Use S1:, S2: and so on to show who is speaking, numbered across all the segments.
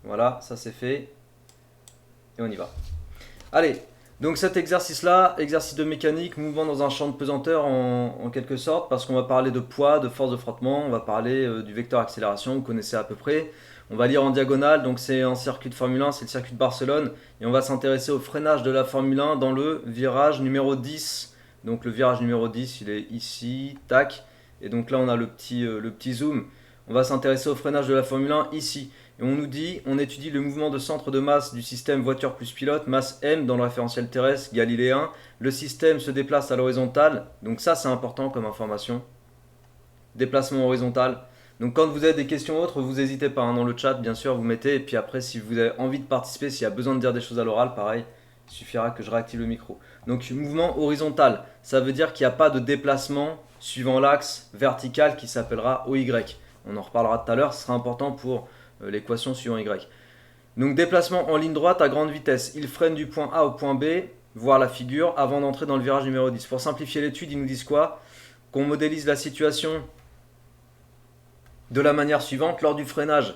S1: Voilà, ça c'est fait. Et on y va. Allez, donc cet exercice-là, exercice de mécanique, mouvement dans un champ de pesanteur en quelque sorte, parce qu'on va parler de poids, de force de frottement, on va parler du vecteur accélération, vous connaissez à peu près. On va lire en diagonale, donc c'est un circuit de Formule 1, c'est le circuit de Barcelone, et on va s'intéresser au freinage de la Formule 1 dans le virage numéro 10. Donc le virage numéro 10, il est ici, tac, et donc là on a le petit zoom. On va s'intéresser au freinage de la Formule 1 ici. Et on nous dit, on étudie le mouvement de centre de masse du système voiture plus pilote, masse M dans le référentiel terrestre galiléen. Le système se déplace à l'horizontale, donc ça c'est important comme information. Déplacement horizontal. Donc quand vous avez des questions autres, vous n'hésitez pas, hein, dans le chat, bien sûr, vous mettez. Et puis après, si vous avez envie de participer, s'il y a besoin de dire des choses à l'oral, pareil, il suffira que je réactive le micro. Donc mouvement horizontal, ça veut dire qu'il n'y a pas de déplacement suivant l'axe vertical qui s'appellera OY. On en reparlera tout à l'heure, ce sera important pour l'équation suivant Y. Donc déplacement en ligne droite à grande vitesse. Il freine du point A au point B, voir la figure, avant d'entrer dans le virage numéro 10. Pour simplifier l'étude, ils nous disent quoi? Qu'on modélise la situation de la manière suivante. Lors du freinage,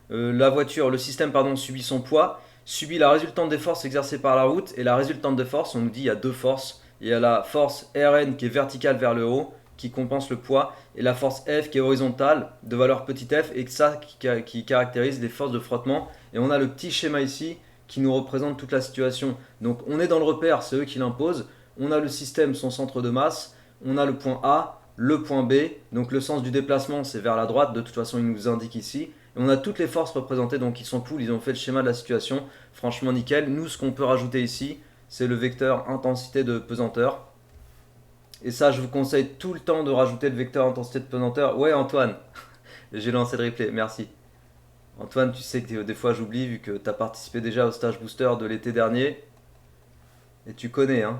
S1: le système subit son poids, subit la résultante des forces exercées par la route. Et la résultante des forces, on nous dit il y a deux forces. Il y a la force Rn qui est verticale vers le haut, qui compense le poids, et la force F qui est horizontale, de valeur petit f, et ça qui caractérise les forces de frottement. Et on a le petit schéma ici qui nous représente toute la situation. Donc on est dans le repère, c'est eux qui l'imposent. On a le système, son centre de masse, on a le point A, le point B, donc le sens du déplacement c'est vers la droite, de toute façon ils nous indiquent ici. Et on a toutes les forces représentées, donc ils sont cool, ils ont fait le schéma de la situation, franchement nickel. Nous ce qu'on peut rajouter ici, c'est le vecteur intensité de pesanteur. Et ça, je vous conseille tout le temps de rajouter le vecteur intensité de pesanteur. Ouais, Antoine, j'ai lancé le replay, merci. Antoine, tu sais que des fois j'oublie vu que tu as participé déjà au stage booster de l'été dernier. Et tu connais, hein.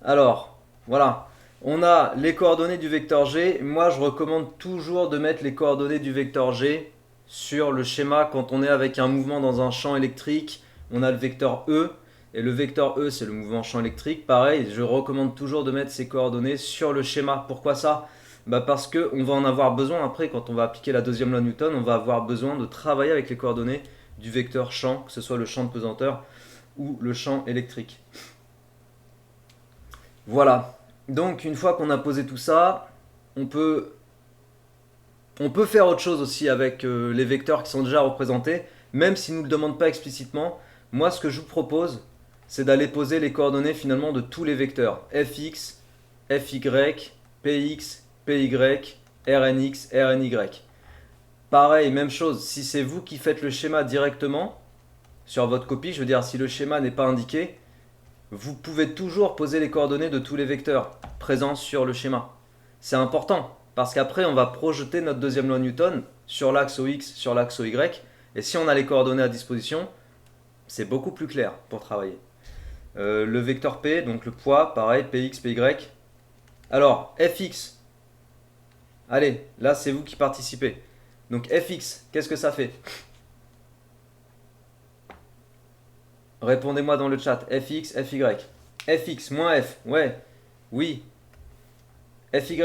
S1: Alors, voilà. On a les coordonnées du vecteur G. Moi, je recommande toujours de mettre les coordonnées du vecteur G sur le schéma quand on est avec un mouvement dans un champ électrique. On a le vecteur E. Et le vecteur E, c'est le mouvement champ électrique. Pareil, je recommande toujours de mettre ces coordonnées sur le schéma. Pourquoi ça? Parce qu'on va en avoir besoin après, quand on va appliquer la deuxième loi de Newton, on va avoir besoin de travailler avec les coordonnées du vecteur champ, que ce soit le champ de pesanteur ou le champ électrique. Voilà. Donc, une fois qu'on a posé tout ça, on peut faire autre chose aussi avec les vecteurs qui sont déjà représentés, même s'ils ne nous le demandent pas explicitement. Moi, ce que je vous propose, c'est d'aller poser les coordonnées finalement de tous les vecteurs. Fx, Fy, Px, Py, Rnx, Rny. Pareil, même chose, si c'est vous qui faites le schéma directement sur votre copie, je veux dire si le schéma n'est pas indiqué, vous pouvez toujours poser les coordonnées de tous les vecteurs présents sur le schéma. C'est important, parce qu'après on va projeter notre deuxième loi de Newton sur l'axe OX, sur l'axe OY, et si on a les coordonnées à disposition, c'est beaucoup plus clair pour travailler. Le vecteur P, donc le poids, pareil, Px, Py. Alors, Fx, allez, là c'est vous qui participez. Donc Fx, qu'est-ce que ça fait? Répondez-moi dans le chat. Fx, Fy. Fx moins F, ouais, oui. Fy,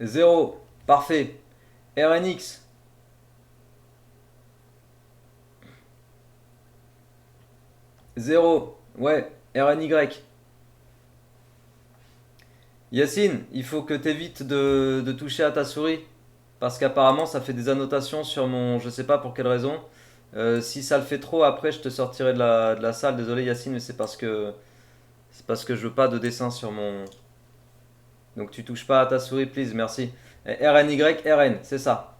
S1: 0, parfait. Rnx, 0, ouais. Rny. Yacine, il faut que tu évites de toucher à ta souris. Parce qu'apparemment ça fait des annotations sur mon... Je sais pas pour quelle raison. Si ça le fait trop, après je te sortirai de la salle. Désolé Yacine, mais c'est parce que... C'est parce que je veux pas de dessin sur mon... Donc tu touches pas à ta souris, please, merci. Rny, Rn, c'est ça.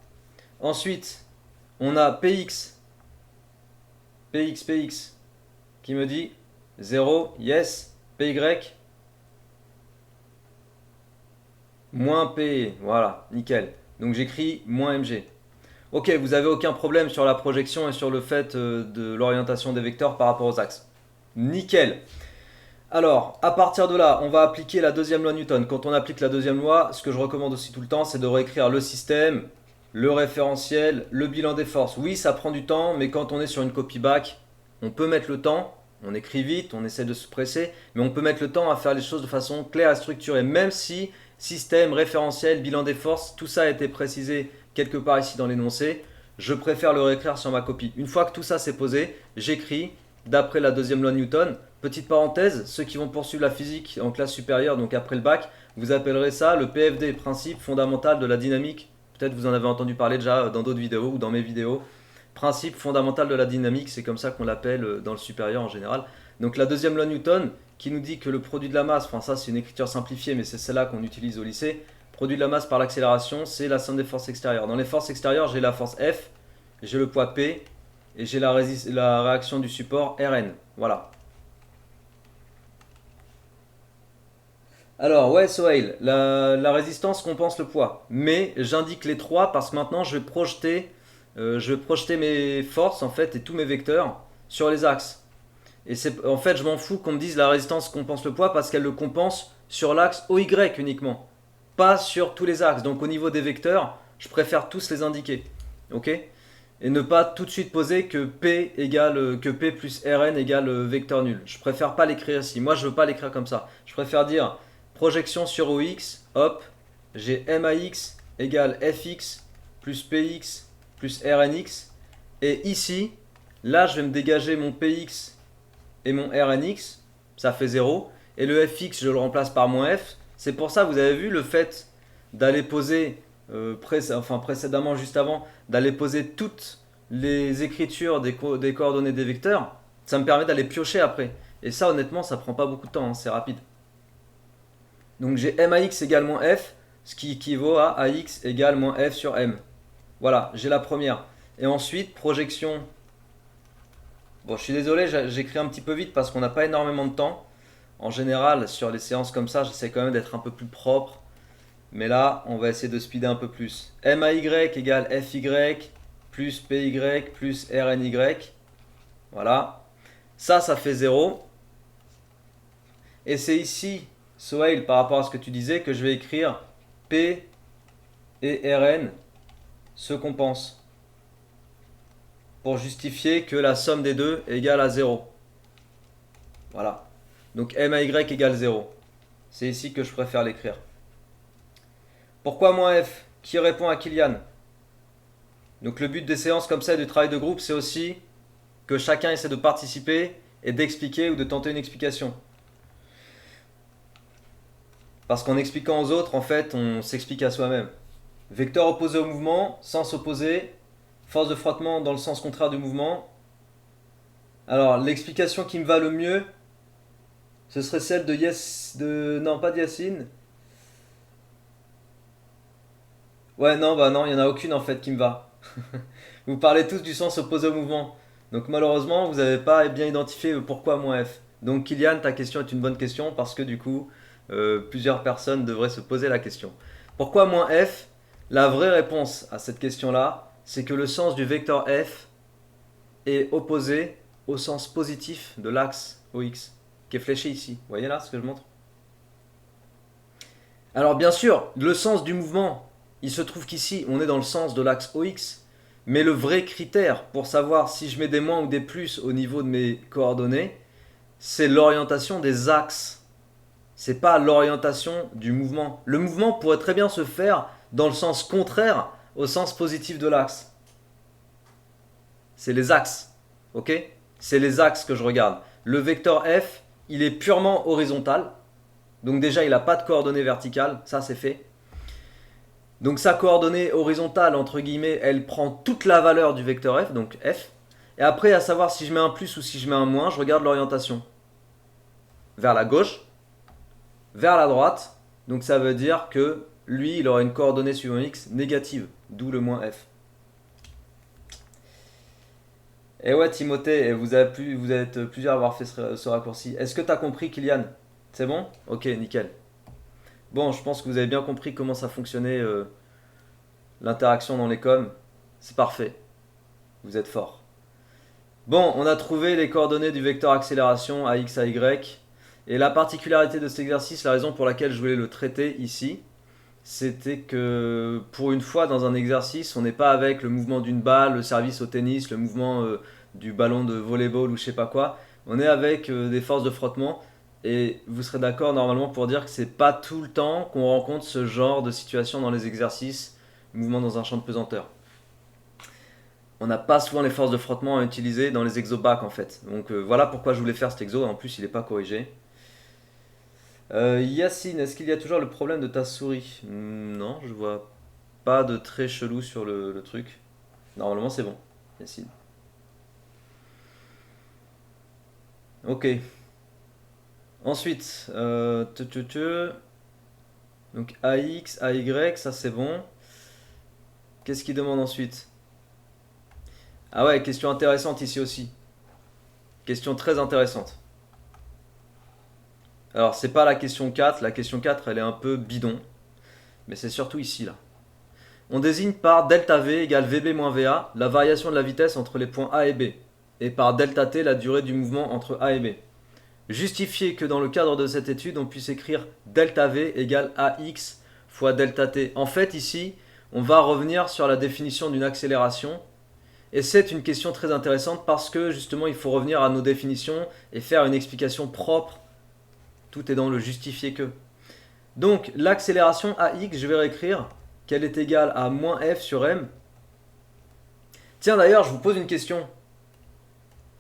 S1: Ensuite, on a Px. Px. Qui me dit 0, yes. Py, moins P, voilà, nickel. Donc j'écris moins mg. Ok, vous avez aucun problème sur la projection et sur le fait de l'orientation des vecteurs par rapport aux axes. Nickel. Alors, à partir de là, on va appliquer la deuxième loi de Newton. Quand on applique la deuxième loi, ce que je recommande aussi tout le temps, c'est de réécrire le système, le référentiel, le bilan des forces. Oui, ça prend du temps, mais quand on est sur une copie bac, on peut mettre le temps. On écrit vite, on essaie de se presser, mais on peut mettre le temps à faire les choses de façon claire et structurée, même si système, référentiel, bilan des forces, tout ça a été précisé quelque part ici dans l'énoncé. Je préfère le réécrire sur ma copie. Une fois que tout ça s'est posé, j'écris d'après la deuxième loi de Newton. Petite parenthèse, ceux qui vont poursuivre la physique en classe supérieure, donc après le bac, vous appellerez ça le PFD, principe fondamental de la dynamique. Peut-être vous en avez entendu parler déjà dans d'autres vidéos ou dans mes vidéos. Principe fondamental de la dynamique, c'est comme ça qu'on l'appelle dans le supérieur en général. Donc la deuxième loi de Newton qui nous dit que le produit de la masse, enfin ça c'est une écriture simplifiée mais c'est celle-là qu'on utilise au lycée, produit de la masse par l'accélération, c'est la somme des forces extérieures. Dans les forces extérieures, j'ai la force F, j'ai le poids P et j'ai la réaction du support Rn. Voilà. Alors, ouais, Sohail, la résistance compense le poids. Mais j'indique les trois parce que maintenant je vais projeter mes forces en fait et tous mes vecteurs sur les axes. Et en fait, je m'en fous qu'on me dise la résistance compense le poids parce qu'elle le compense sur l'axe OY uniquement, pas sur tous les axes. Donc au niveau des vecteurs, je préfère tous les indiquer. Ok? Et ne pas tout de suite poser que P plus Rn égale vecteur nul. Je préfère pas l'écrire ici. Moi, je veux pas l'écrire comme ça. Je préfère dire projection sur OX, hop, j'ai MAX égale FX plus PX plus RNX. Et ici, là, je vais me dégager mon PX et mon RNX, ça fait 0. Et le FX, je le remplace par moins F. C'est pour ça, vous avez vu, le fait d'aller poser, précédemment, juste avant, d'aller poser toutes les écritures des coordonnées des vecteurs, ça me permet d'aller piocher après. Et ça, honnêtement, ça prend pas beaucoup de temps, hein, c'est rapide. Donc j'ai MAX égale moins F, ce qui équivaut à AX égale moins F sur M. Voilà, j'ai la première. Et ensuite, projection. Bon, je suis désolé, j'écris un petit peu vite parce qu'on n'a pas énormément de temps. En général, sur les séances comme ça, j'essaie quand même d'être un peu plus propre. Mais là, on va essayer de speeder un peu plus. MAY égale FY plus PY plus RNY. Voilà. Ça fait 0. Et c'est ici, Sohail, par rapport à ce que tu disais, que je vais écrire P et Rn se compensent. Pour justifier que la somme des deux est égale à 0. Voilà. Donc MAY égale 0. C'est ici que je préfère l'écrire. Pourquoi moins F? Qui répond à Kylian? Donc le but des séances comme ça, du travail de groupe, c'est aussi que chacun essaie de participer et d'expliquer ou de tenter une explication. Parce qu'en expliquant aux autres, en fait, on s'explique à soi-même. Vecteur opposé au mouvement, sens opposé, force de frottement dans le sens contraire du mouvement. Alors, l'explication qui me va le mieux, ce serait celle non, pas de Yacine. Ouais, non, bah non, il n'y en a aucune en fait qui me va. Vous parlez tous du sens opposé au mouvement. Donc malheureusement, vous n'avez pas bien identifié pourquoi moins F. Donc Kylian, ta question est une bonne question parce que du coup, plusieurs personnes devraient se poser la question. Pourquoi moins F? La vraie réponse à cette question-là, c'est que le sens du vecteur F est opposé au sens positif de l'axe OX, qui est fléché ici. Vous voyez là ce que je montre? Alors bien sûr, le sens du mouvement, il se trouve qu'ici, on est dans le sens de l'axe OX, mais le vrai critère pour savoir si je mets des moins ou des plus au niveau de mes coordonnées, c'est l'orientation des axes. C'est pas l'orientation du mouvement. Le mouvement pourrait très bien se faire dans le sens contraire au sens positif de l'axe. C'est les axes, ok? C'est les axes que je regarde. Le vecteur F, il est purement horizontal. Donc déjà, il n'a pas de coordonnées verticales, ça c'est fait. Donc sa coordonnée horizontale, entre guillemets, elle prend toute la valeur du vecteur F, donc F. Et après, à savoir si je mets un plus ou si je mets un moins, je regarde l'orientation. Vers la gauche, vers la droite. Donc ça veut dire que lui, il aura une coordonnée suivant X négative, d'où le moins F. Et ouais, Timothée, vous êtes plusieurs à avoir fait ce raccourci. Est-ce que tu as compris, Kylian? C'est bon? Ok, nickel. Bon, je pense que vous avez bien compris comment ça fonctionnait l'interaction dans les coms. C'est parfait. Vous êtes fort. Bon, on a trouvé les coordonnées du vecteur accélération à x, à y. Et la particularité de cet exercice, la raison pour laquelle je voulais le traiter ici, c'était que pour une fois dans un exercice, on n'est pas avec le mouvement d'une balle, le service au tennis, le mouvement du ballon de volleyball ou je sais pas quoi. On est avec des forces de frottement. Et vous serez d'accord normalement pour dire que c'est pas tout le temps qu'on rencontre ce genre de situation dans les exercices, mouvement dans un champ de pesanteur. On n'a pas souvent les forces de frottement à utiliser dans les exobacs en fait. Donc voilà pourquoi je voulais faire cet exo, en plus il n'est pas corrigé. Yacine, est-ce qu'il y a toujours le problème de ta souris? Non, je vois pas de très chelou sur le truc. Normalement c'est bon, Yacine. Ok. Ensuite, donc AX, AY, ça c'est bon. Qu'est-ce qu'il demande ensuite? Ah ouais, question intéressante ici aussi. Question très intéressante. Alors, c'est pas la question 4. La question 4, elle est un peu bidon. Mais c'est surtout ici, là. On désigne par delta V égale VB moins VA la variation de la vitesse entre les points A et B. Et par delta T la durée du mouvement entre A et B. Justifier que dans le cadre de cette étude, on puisse écrire delta V égale AX fois delta T. En fait, ici, on va revenir sur la définition d'une accélération. Et c'est une question très intéressante parce que justement, il faut revenir à nos définitions et faire une explication propre. Tout est dans le justifier que. Donc, l'accélération AX, je vais réécrire qu'elle est égale à moins F sur M. Tiens, d'ailleurs, je vous pose une question.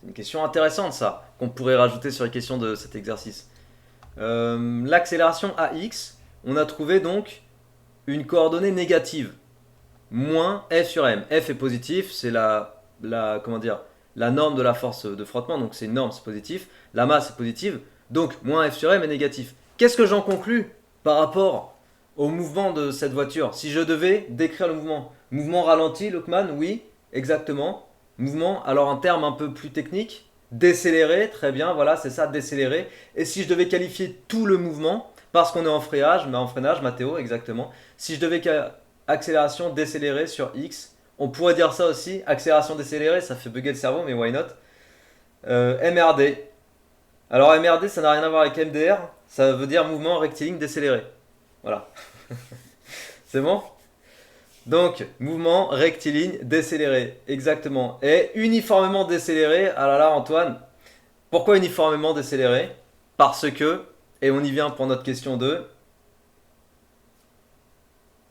S1: C'est une question intéressante, ça, qu'on pourrait rajouter sur les questions de cet exercice. L'accélération AX, on a trouvé donc une coordonnée négative. Moins F sur M. F est positif, c'est comment dire, la norme de la force de frottement, donc c'est une norme, c'est positif. La masse est positive, donc moins F sur M est négatif. Qu'est-ce que j'en conclus par rapport au mouvement de cette voiture? Si je devais décrire le mouvement. Mouvement ralenti, Lockman, oui, exactement. Mouvement, alors un terme un peu plus technique, décéléré, très bien, voilà, c'est ça, décéléré. Et si je devais qualifier tout le mouvement, parce qu'on est en freinage, mais en freinage, Mathéo, exactement. Si je devais accélération décélérée sur X, on pourrait dire ça aussi, accélération décélérée, ça fait bugger le cerveau, mais why not? MRD. Alors MRD, ça n'a rien à voir avec MDR, ça veut dire mouvement rectiligne décéléré. Voilà. C'est bon? Donc, mouvement rectiligne décéléré, exactement. Et uniformément décéléré, ah là là Antoine, pourquoi uniformément décéléré? Parce que, et on y vient pour notre question 2,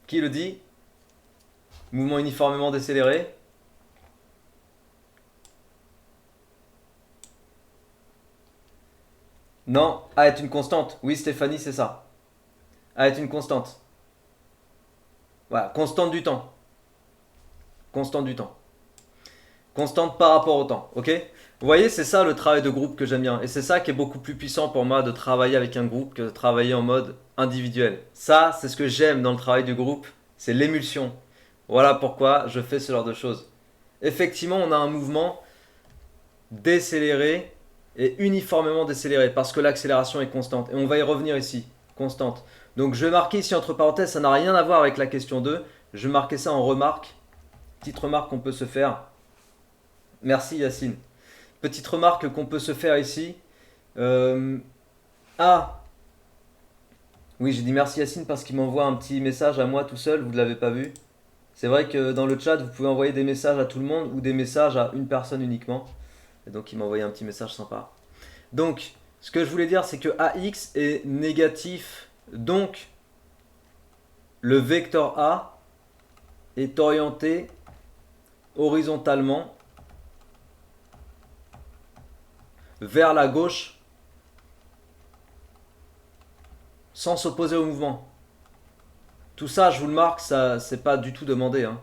S1: qui le dit? Mouvement uniformément décéléré. Non, A est une constante. Oui Stéphanie, c'est ça. A est une constante. Voilà, constante du temps. Constante du temps. Constante par rapport au temps, ok? Vous voyez, c'est ça le travail de groupe que j'aime bien. Et c'est ça qui est beaucoup plus puissant pour moi de travailler avec un groupe que de travailler en mode individuel. Ça, c'est ce que j'aime dans le travail du groupe, c'est l'émulsion. Voilà pourquoi je fais ce genre de choses. Effectivement, on a un mouvement décéléré et uniformément décéléré parce que l'accélération est constante. Et on va y revenir ici, constante. Donc je vais marquer ici entre parenthèses, ça n'a rien à voir avec la question 2. Je vais marquer ça en remarque. Petite remarque qu'on peut se faire. Merci Yacine. Petite remarque qu'on peut se faire ici. Ah, oui, j'ai dit merci Yacine parce qu'il m'envoie un petit message à moi tout seul, vous ne l'avez pas vu. C'est vrai que dans le chat, vous pouvez envoyer des messages à tout le monde ou des messages à une personne uniquement. Et donc il m'a envoyé un petit message sympa. Donc, ce que je voulais dire, c'est que AX est négatif. Donc, le vecteur A est orienté horizontalement vers la gauche sans s'opposer au mouvement. Tout ça, je vous le marque, ça c'est pas du tout demandé. Hein.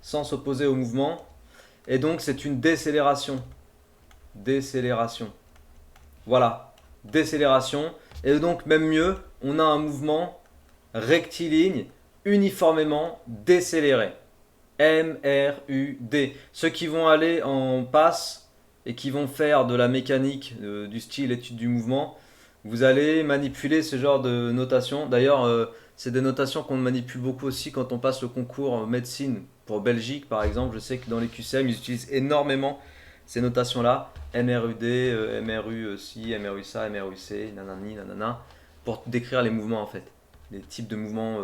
S1: Sans s'opposer au mouvement. Et donc, c'est une décélération. Décélération. Voilà. Décélération. Et donc, même mieux, on a un mouvement rectiligne uniformément décéléré. MRUD. Ceux qui vont aller en passe et qui vont faire de la mécanique du style étude du mouvement, vous allez manipuler ce genre de notation. D'ailleurs, c'est des notations qu'on manipule beaucoup aussi quand on passe le concours médecine pour Belgique, par exemple. Je sais que dans les QCM, ils utilisent énormément ces notations-là. MRUD, MRU ci, MRU ça, MRU C, nanani, nanana, pour décrire les mouvements en fait. Les types de mouvements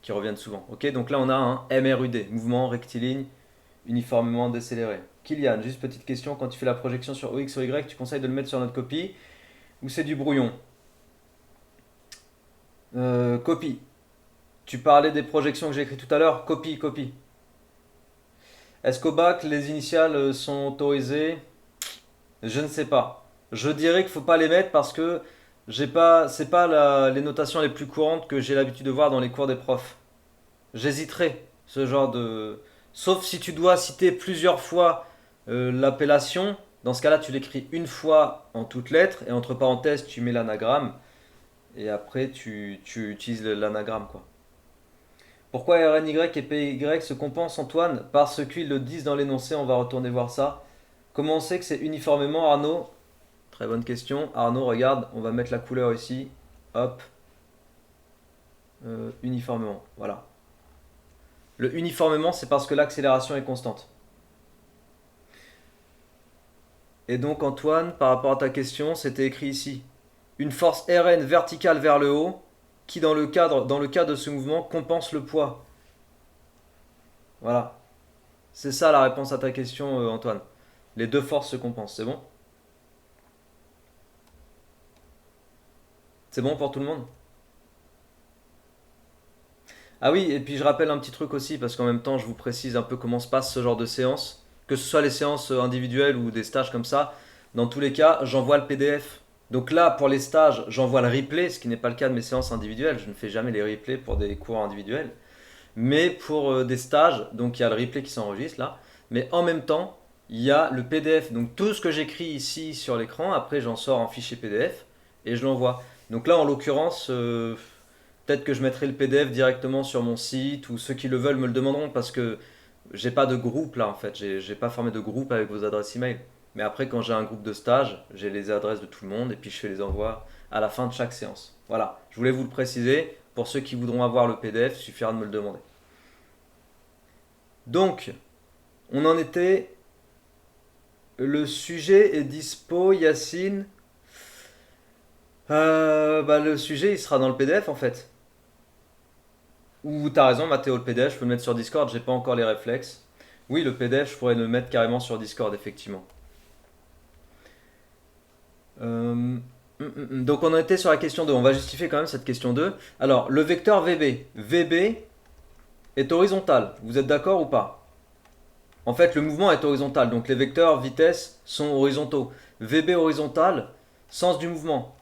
S1: qui reviennent souvent. Ok, donc là on a un MRUD, mouvement rectiligne uniformément décéléré. Kylian, juste petite question, quand tu fais la projection sur OX ou Y, tu conseilles de le mettre sur notre copie? ou c'est du brouillon? Copie. Tu parlais des projections que j'ai écrites tout à l'heure. Copie, copie. Est-ce qu'au bac, les initiales sont autorisées? Je ne sais pas. Je dirais qu'il ne faut pas les mettre parce que c'est pas les notations les plus courantes que j'ai l'habitude de voir dans les cours des profs. J'hésiterais, ce genre de... Sauf si tu dois citer plusieurs fois l'appellation. Dans ce cas-là, tu l'écris une fois en toutes lettres et entre parenthèses, tu mets l'anagramme et après, tu utilises l'anagramme, quoi. Pourquoi RNY et PY se compensent, Antoine? Parce qu'ils le disent dans l'énoncé, on va retourner voir ça. Comment on sait que c'est uniformément, Arnaud? Très bonne question. Arnaud, regarde, on va mettre la couleur ici. Hop. Uniformément, voilà. Le uniformément, c'est parce que l'accélération est constante. Et donc, Antoine, par rapport à ta question, c'était écrit ici. Une force Rn verticale vers le haut qui, dans le cas de ce mouvement, compense le poids. Voilà. C'est ça la réponse à ta question, Antoine. Les deux forces se compensent, c'est bon? C'est bon pour tout le monde? Ah oui, et puis je rappelle un petit truc aussi, parce qu'en même temps, je vous précise un peu comment se passe ce genre de séance. Que ce soit les séances individuelles ou des stages comme ça, dans tous les cas, j'envoie le PDF. Donc là, pour les stages, j'envoie le replay, ce qui n'est pas le cas de mes séances individuelles. Je ne fais jamais les replays pour des cours individuels. Mais pour des stages, donc il y a le replay qui s'enregistre là. Mais en même temps, il y a le PDF. Donc tout ce que j'écris ici sur l'écran, après j'en sors en fichier PDF et je l'envoie. Donc là, en l'occurrence, peut-être que je mettrai le PDF directement sur mon site ou ceux qui le veulent me le demanderont parce que j'ai pas de groupe là en fait. J'ai pas formé de groupe avec vos adresses email. Mais après, quand j'ai un groupe de stage, j'ai les adresses de tout le monde et puis je fais les envois à la fin de chaque séance. Voilà, je voulais vous le préciser. Pour ceux qui voudront avoir le PDF, il suffira de me le demander. Donc, on en était. Le sujet est dispo, Yacine. Le sujet, il sera dans le PDF en fait. Ou t'as raison, Mathéo, le PDF, je peux le mettre sur Discord, j'ai pas encore les réflexes. Oui, le PDF, je pourrais le mettre carrément sur Discord, effectivement. Donc on en était sur la question 2, on va justifier quand même cette question 2. Alors, le vecteur VB. VB est horizontal, vous êtes d'accord ou pas? En fait, le mouvement est horizontal, donc les vecteurs vitesse sont horizontaux. VB horizontal, sens du mouvement.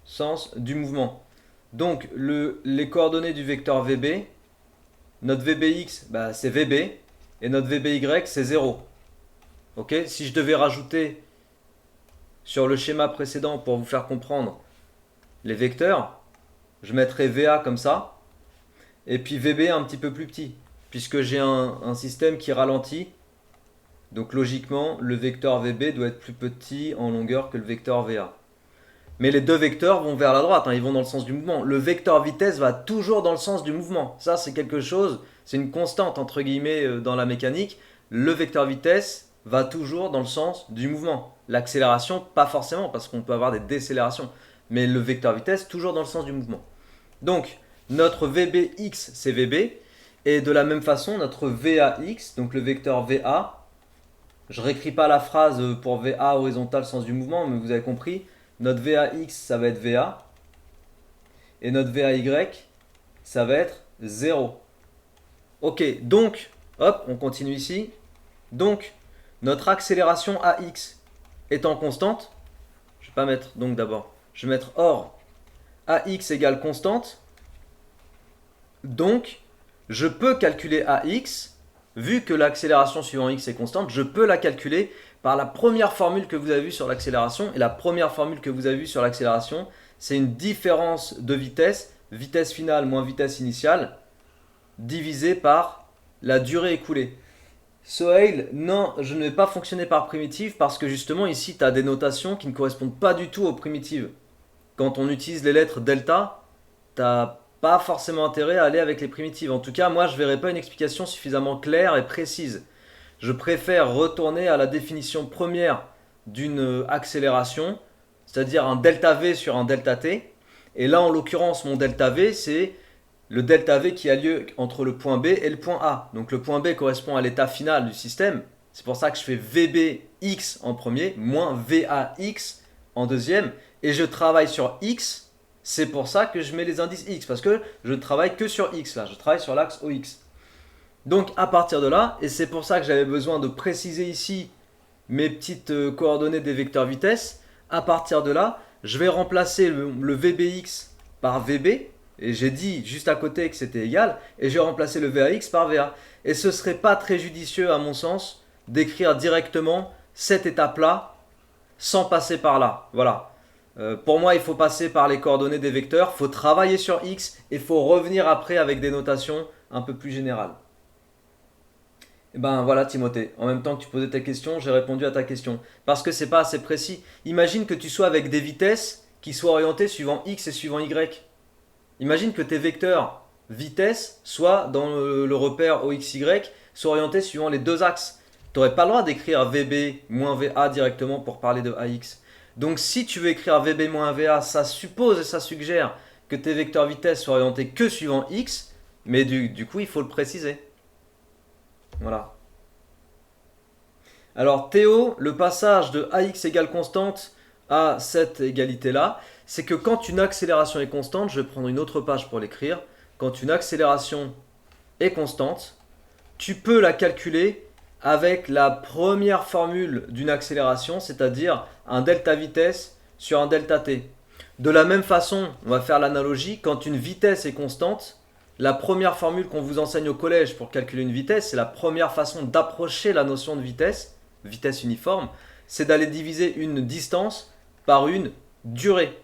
S1: Sens du mouvement. Donc, les coordonnées du vecteur VB, notre VBX, c'est VB, et notre VBY, c'est 0. Ok? Si je devais rajouter sur le schéma précédent pour vous faire comprendre les vecteurs, je mettrais VA comme ça, et puis VB un petit peu plus petit, puisque j'ai un système qui ralentit. Donc logiquement, le vecteur VB doit être plus petit en longueur que le vecteur VA. Mais les deux vecteurs vont vers la droite, ils vont dans le sens du mouvement. Le vecteur vitesse va toujours dans le sens du mouvement. Ça, c'est quelque chose, c'est une constante entre guillemets dans la mécanique. Le vecteur vitesse va toujours dans le sens du mouvement. L'accélération, pas forcément, parce qu'on peut avoir des décélérations. Mais le vecteur vitesse, toujours dans le sens du mouvement. Donc, notre VBX, c'est VB. Et de la même façon, notre VAX, donc le vecteur VA, je ne réécris pas la phrase pour VA horizontal sens du mouvement, mais vous avez compris. Notre VAX, ça va être VA. Et notre VAY, ça va être 0. Ok, donc, hop, on continue ici. Donc, notre accélération AX étant constante, je vais pas mettre donc d'abord, je vais mettre or AX égale constante. Donc, je peux calculer AX, vu que l'accélération suivant X est constante, je peux la calculer par la première formule que vous avez vue sur l'accélération. Et la première formule que vous avez vue sur l'accélération, c'est une différence de vitesse, vitesse finale moins vitesse initiale, divisée par la durée écoulée. Sohail, non, je ne vais pas fonctionner par primitive parce que justement ici tu as des notations qui ne correspondent pas du tout aux primitives. Quand on utilise les lettres delta, tu n'as pas forcément intérêt à aller avec les primitives. En tout cas, moi je ne verrai pas une explication suffisamment claire et précise. Je préfère retourner à la définition première d'une accélération, c'est-à-dire un delta V sur un delta T. Et là, en l'occurrence, mon delta V, c'est le delta V qui a lieu entre le point B et le point A. Donc le point B correspond à l'état final du système. C'est pour ça que je fais VBX en premier, moins VAX en deuxième et je travaille sur X, c'est pour ça que je mets les indices X parce que je ne travaille que sur X là, je travaille sur l'axe OX. Donc à partir de là, et c'est pour ça que j'avais besoin de préciser ici mes petites coordonnées des vecteurs vitesse, à partir de là, je vais remplacer le VBX par VB, et j'ai dit juste à côté que c'était égal, et je vais remplacer le VAX par VA. Et ce serait pas très judicieux à mon sens d'écrire directement cette étape-là sans passer par là. Voilà. Pour moi, il faut passer par les coordonnées des vecteurs, il faut travailler sur X, et il faut revenir après avec des notations un peu plus générales. Et ben voilà Timothée, en même temps que tu posais ta question, j'ai répondu à ta question. Parce que c'est pas assez précis. Imagine que tu sois avec des vitesses qui soient orientées suivant X et suivant Y. Imagine que tes vecteurs vitesse soient dans le repère OXY, soient orientés suivant les deux axes. Tu n'aurais pas le droit d'écrire VB moins VA directement pour parler de AX. Donc si tu veux écrire VB moins VA, ça suppose et ça suggère que tes vecteurs vitesse soient orientés que suivant X, mais du coup il faut le préciser. Voilà. Alors Théo, le passage de AX égale constante à cette égalité-là, c'est que quand une accélération est constante, je vais prendre une autre page pour l'écrire, quand une accélération est constante, tu peux la calculer avec la première formule d'une accélération, c'est-à-dire un delta vitesse sur un delta t. De la même façon, on va faire l'analogie, quand une vitesse est constante, la première formule qu'on vous enseigne au collège pour calculer une vitesse, c'est la première façon d'approcher la notion de vitesse, vitesse uniforme, c'est d'aller diviser une distance par une durée.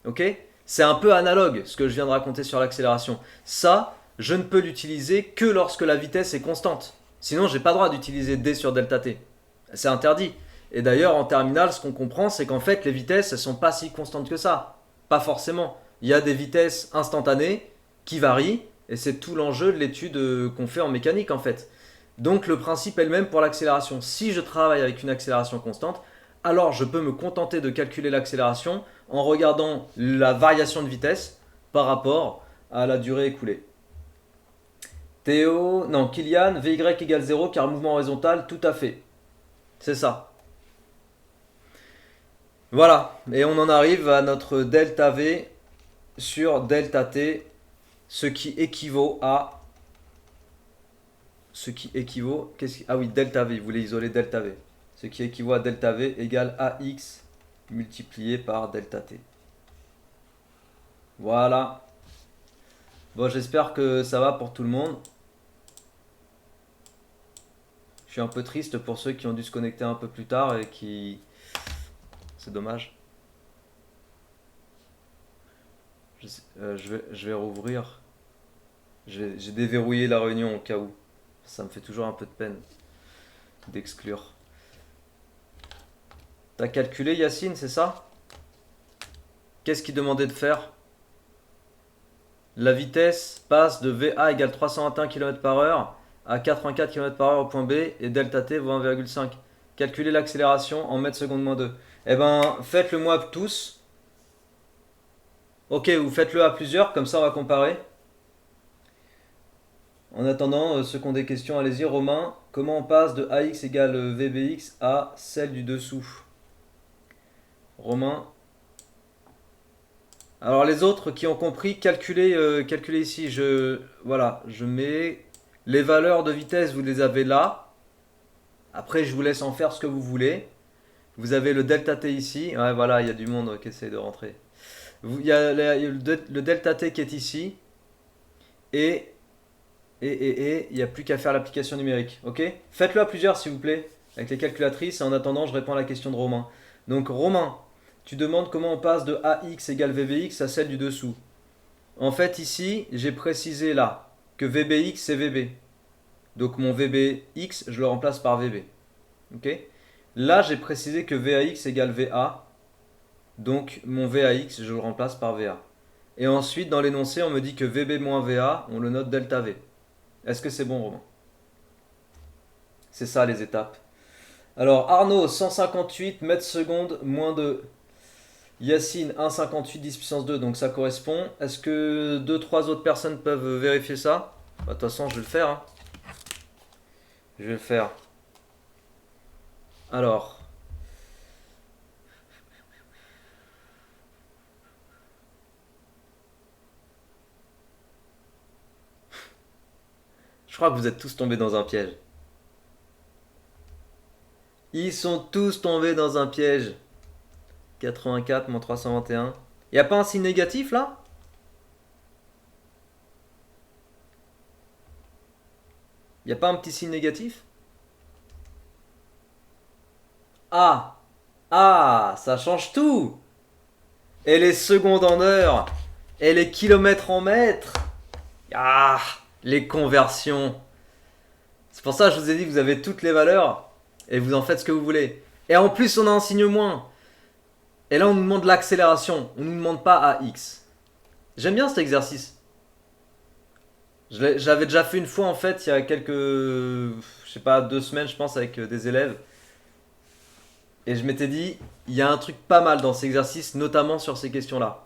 S1: Ok ? C'est un peu analogue ce que je viens de raconter sur l'accélération. Ça, je ne peux l'utiliser que lorsque la vitesse est constante. Sinon, je n'ai pas le droit d'utiliser d sur delta t. C'est interdit. Et d'ailleurs, en terminale, ce qu'on comprend, c'est qu'en fait, les vitesses, elles sont pas si constantes que ça. Pas forcément. Il y a des vitesses instantanées qui varient, et c'est tout l'enjeu de l'étude qu'on fait en mécanique en fait. Donc le principe est le même pour l'accélération. Si je travaille avec une accélération constante, alors je peux me contenter de calculer l'accélération en regardant la variation de vitesse par rapport à la durée écoulée. Théo, non, Kylian, Vy égale 0 car mouvement horizontal, tout à fait. C'est ça. Voilà, et on en arrive à notre delta V sur delta T, ce qui équivaut à... Ah oui, delta V, il voulait isoler delta V. Ce qui équivaut à delta V égale AX multiplié par delta T. Voilà. Bon, j'espère que ça va pour tout le monde. Je suis un peu triste pour ceux qui ont dû se connecter un peu plus tard et qui... C'est dommage. Je vais rouvrir. J'ai déverrouillé la réunion au cas où. Ça me fait toujours un peu de peine d'exclure. T'as calculé Yacine, c'est ça? Qu'est-ce qu'il demandait de faire? La vitesse passe de VA égale 321 km/h à 84 km/h au point B et delta T vaut 1,5. Calculez l'accélération en mètres secondes moins 2. Eh ben, faites-le moi tous. Ok, vous faites-le à plusieurs, comme ça on va comparer. En attendant, ceux qui ont des questions, allez-y. Romain, comment on passe de AX égale VBX à celle du dessous? Romain. Alors les autres qui ont compris, calculez ici. Voilà, je mets les valeurs de vitesse, vous les avez là. Après, je vous laisse en faire ce que vous voulez. Vous avez le delta t ici. Ouais, voilà, il y a du monde qui essaie de rentrer. Il y a le delta t qui est ici. Et il n'y a plus qu'à faire l'application numérique. Ok? Faites-le à plusieurs, s'il vous plaît, avec les calculatrices. Et en attendant, je réponds à la question de Romain. Donc, Romain, tu demandes comment on passe de AX égale VBX à celle du dessous. En fait, ici, j'ai précisé là que VBX, c'est VB. Donc, mon VBX, je le remplace par VB. Ok? Là, j'ai précisé que VAX égale VA. Donc, mon VAX, je le remplace par VA. Et ensuite, dans l'énoncé, on me dit que VB moins VA, on le note delta V. Est-ce que c'est bon, Romain? C'est ça, les étapes. Alors, Arnaud, 158 mètres secondes moins 2. Yacine, 1,58 10 puissance 2, donc ça correspond. Est-ce que 2-3 autres personnes peuvent vérifier ça? De toute façon, je vais le faire. Hein. Je vais le faire. Alors. crois que vous êtes tous tombés dans un piège. Ils sont tous tombés dans un piège. 84 moins 321. Y a pas un signe négatif là? Y a pas un petit signe négatif? Ah! Ah! Ça change tout! Et les secondes en heure! Et les kilomètres en mètres! Ah! Les conversions! C'est pour ça que je vous ai dit que vous avez toutes les valeurs et vous en faites ce que vous voulez. Et en plus, on a un signe moins. Et là, on nous demande l'accélération. On ne nous demande pas à x. J'aime bien cet exercice. J'avais déjà fait une fois en fait, il y a quelques, je sais pas, 2 semaines je pense avec des élèves. Et je m'étais dit, il y a un truc pas mal dans cet exercice, notamment sur ces questions-là.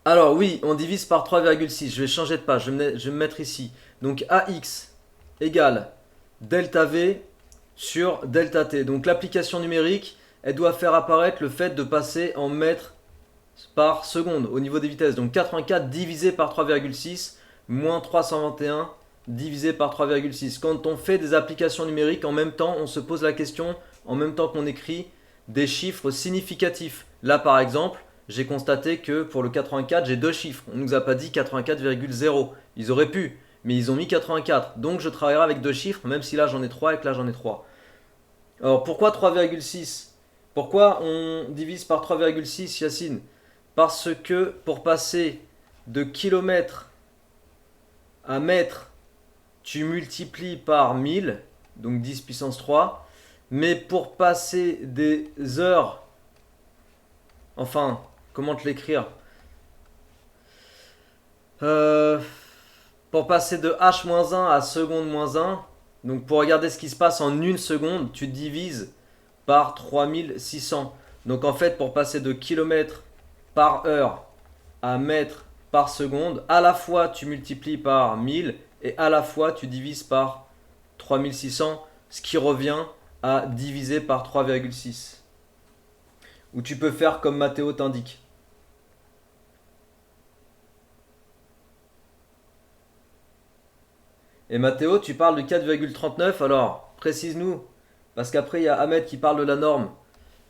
S1: Alors oui, on divise par 3,6. Je vais changer de page, je vais me mettre ici. Donc AX égale delta V sur delta T. Donc l'application numérique, elle doit faire apparaître le fait de passer en mètres par seconde au niveau des vitesses. Donc 84 divisé par 3,6 moins 321 divisé par 3,6. Quand on fait des applications numériques, en même temps, on se pose la question, en même temps qu'on écrit des chiffres significatifs. Là, par exemple, j'ai constaté que pour le 84, j'ai deux chiffres. On ne nous a pas dit 84,0. Ils auraient pu, mais ils ont mis 84. Donc, je travaillerai avec deux chiffres, même si là, j'en ai 3 et que là, j'en ai 3. Alors, pourquoi 3,6? Pourquoi on divise par 3,6, Yacine? Parce que pour passer de kilomètres à mètre, tu multiplies par 1000, donc 10 puissance 3. Mais pour passer des heures, enfin, comment te l'écrire? Pour passer de h-1 à seconde-1, donc pour regarder ce qui se passe en une seconde, tu divises par 3600. Donc en fait, pour passer de kilomètres par heure à mètres par seconde, à la fois tu multiplies par 1000 et à la fois tu divises par 3600, ce qui revient à diviser par 3,6. Ou tu peux faire comme Mathéo t'indique. Et Mathéo, tu parles de 4,39, alors précise-nous, parce qu'après il y a Ahmed qui parle de la norme.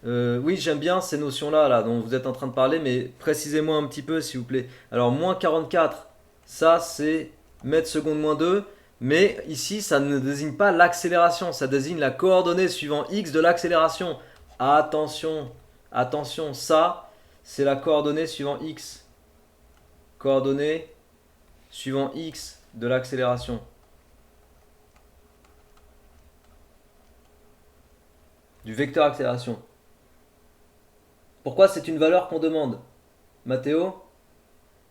S1: Oui, j'aime bien ces notions-là là, dont vous êtes en train de parler, mais précisez-moi un petit peu s'il vous plaît. Alors, moins 44, ça c'est mètres seconde moins 2, mais ici ça ne désigne pas l'accélération, ça désigne la coordonnée suivant x de l'accélération. Attention, attention, ça c'est la coordonnée suivant x. Coordonnée suivant x de l'accélération. Du vecteur accélération. Pourquoi c'est une valeur qu'on demande? Mathéo?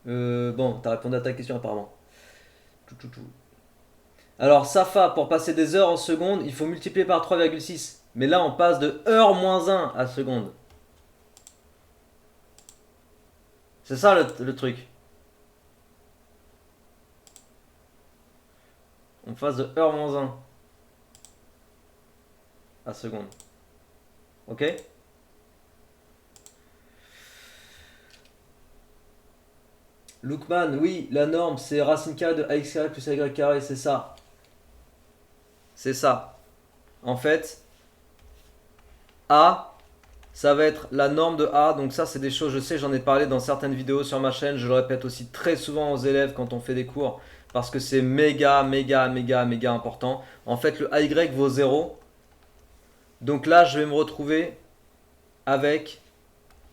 S1: Bon, t'as répondu à ta question apparemment. Alors, SAFA, pour passer des heures en seconde, il faut multiplier par 3,6. Mais là, on passe de heure moins 1 à seconde. C'est ça le truc. On passe de heure moins 1 à seconde. Ok? Lookman, oui, la norme, c'est racine carrée de ax carré plus ay carré, c'est ça. C'est ça. En fait, A, ça va être la norme de A. Donc ça, c'est des choses, je sais, j'en ai parlé dans certaines vidéos sur ma chaîne. Je le répète aussi très souvent aux élèves quand on fait des cours. Parce que c'est méga, méga, méga, méga important. En fait, le AY vaut 0. Donc là, je vais me retrouver avec...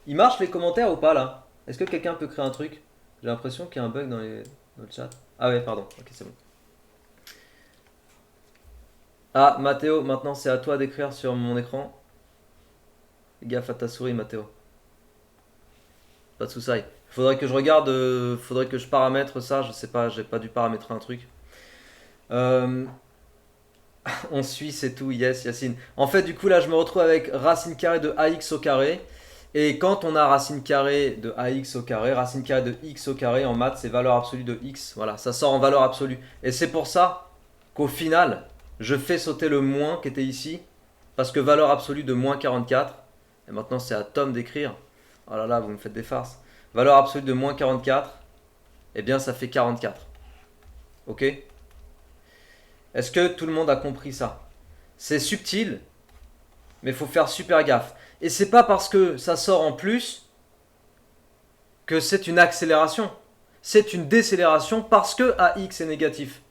S1: Il marche les commentaires ou pas là? Est-ce que quelqu'un peut créer un truc? J'ai l'impression qu'il y a un bug dans le chat. Ah ouais, pardon. Ok, c'est bon. Ah, Mathéo, maintenant c'est à toi d'écrire sur mon écran. Fais gaffe à ta souris, Mathéo. Pas de soucis. Faudrait que je regarde, faudrait que je paramètre ça. Je sais pas, j'ai pas dû paramétrer un truc. On suit, c'est tout. Yes, Yacine. En fait, du coup, là, je me retrouve avec racine carrée de ax au carré. Et quand on a racine carrée de ax au carré, racine carrée de x au carré, en maths, c'est valeur absolue de x. Voilà, ça sort en valeur absolue. Et c'est pour ça qu'au final, je fais sauter le moins qui était ici. Parce que valeur absolue de moins 44. Et maintenant, c'est à Tom d'écrire. Oh là là, vous me faites des farces. Valeur absolue de moins 44. Eh bien, ça fait 44. Ok? Est-ce que tout le monde a compris ça? C'est subtil, mais il faut faire super gaffe. Et c'est pas parce que ça sort en plus que c'est une accélération. C'est une décélération parce que AX est négatif.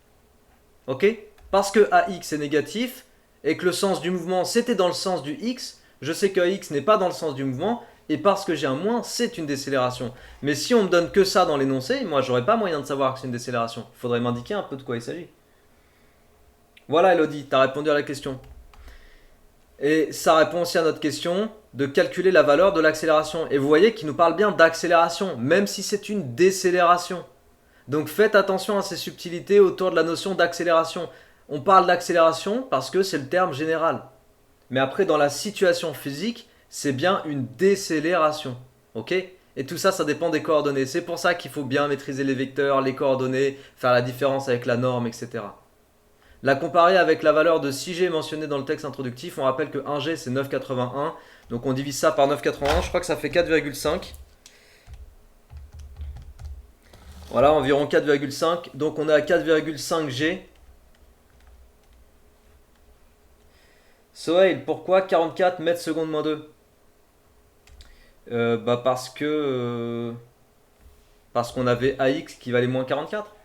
S1: Ok? Parce que AX est négatif et que le sens du mouvement c'était dans le sens du X, je sais que AX n'est pas dans le sens du mouvement et parce que j'ai un moins, c'est une décélération. Mais si on me donne que ça dans l'énoncé, moi j'aurais pas moyen de savoir que c'est une décélération. Il faudrait m'indiquer un peu de quoi il s'agit. Voilà Elodie, tu as répondu à la question. Et ça répond aussi à notre question de calculer la valeur de l'accélération. Et vous voyez qu'il nous parle bien d'accélération, même si c'est une décélération. Donc faites attention à ces subtilités autour de la notion d'accélération. On parle d'accélération parce que c'est le terme général. Mais après, dans la situation physique, c'est bien une décélération. Ok? Et tout ça, ça dépend des coordonnées. C'est pour ça qu'il faut bien maîtriser les vecteurs, les coordonnées, faire la différence avec la norme, etc. La comparer avec la valeur de 6G mentionnée dans le texte introductif, on rappelle que 1G c'est 9,81. Donc on divise ça par 9,81, je crois que ça fait 4,5. Voilà, environ 4,5. Donc on est à 4,5G. Sohail, pourquoi 44 mètres secondes moins 2? Parce qu'on avait AX qui valait moins 44.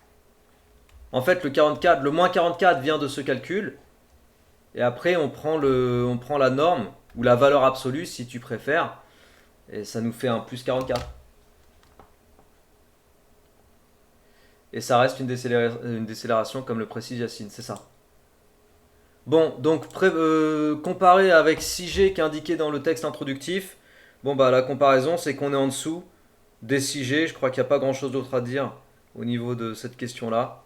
S1: En fait, le moins 44 vient de ce calcul. Et après, on prend la norme, ou la valeur absolue si tu préfères. Et ça nous fait un plus 44. Et ça reste une décélération comme le précise Yacine, c'est ça. Bon, donc comparé avec 6G qui est indiqué dans le texte introductif, bon bah la comparaison c'est qu'on est en dessous des 6G, je crois qu'il n'y a pas grand chose d'autre à dire au niveau de cette question-là.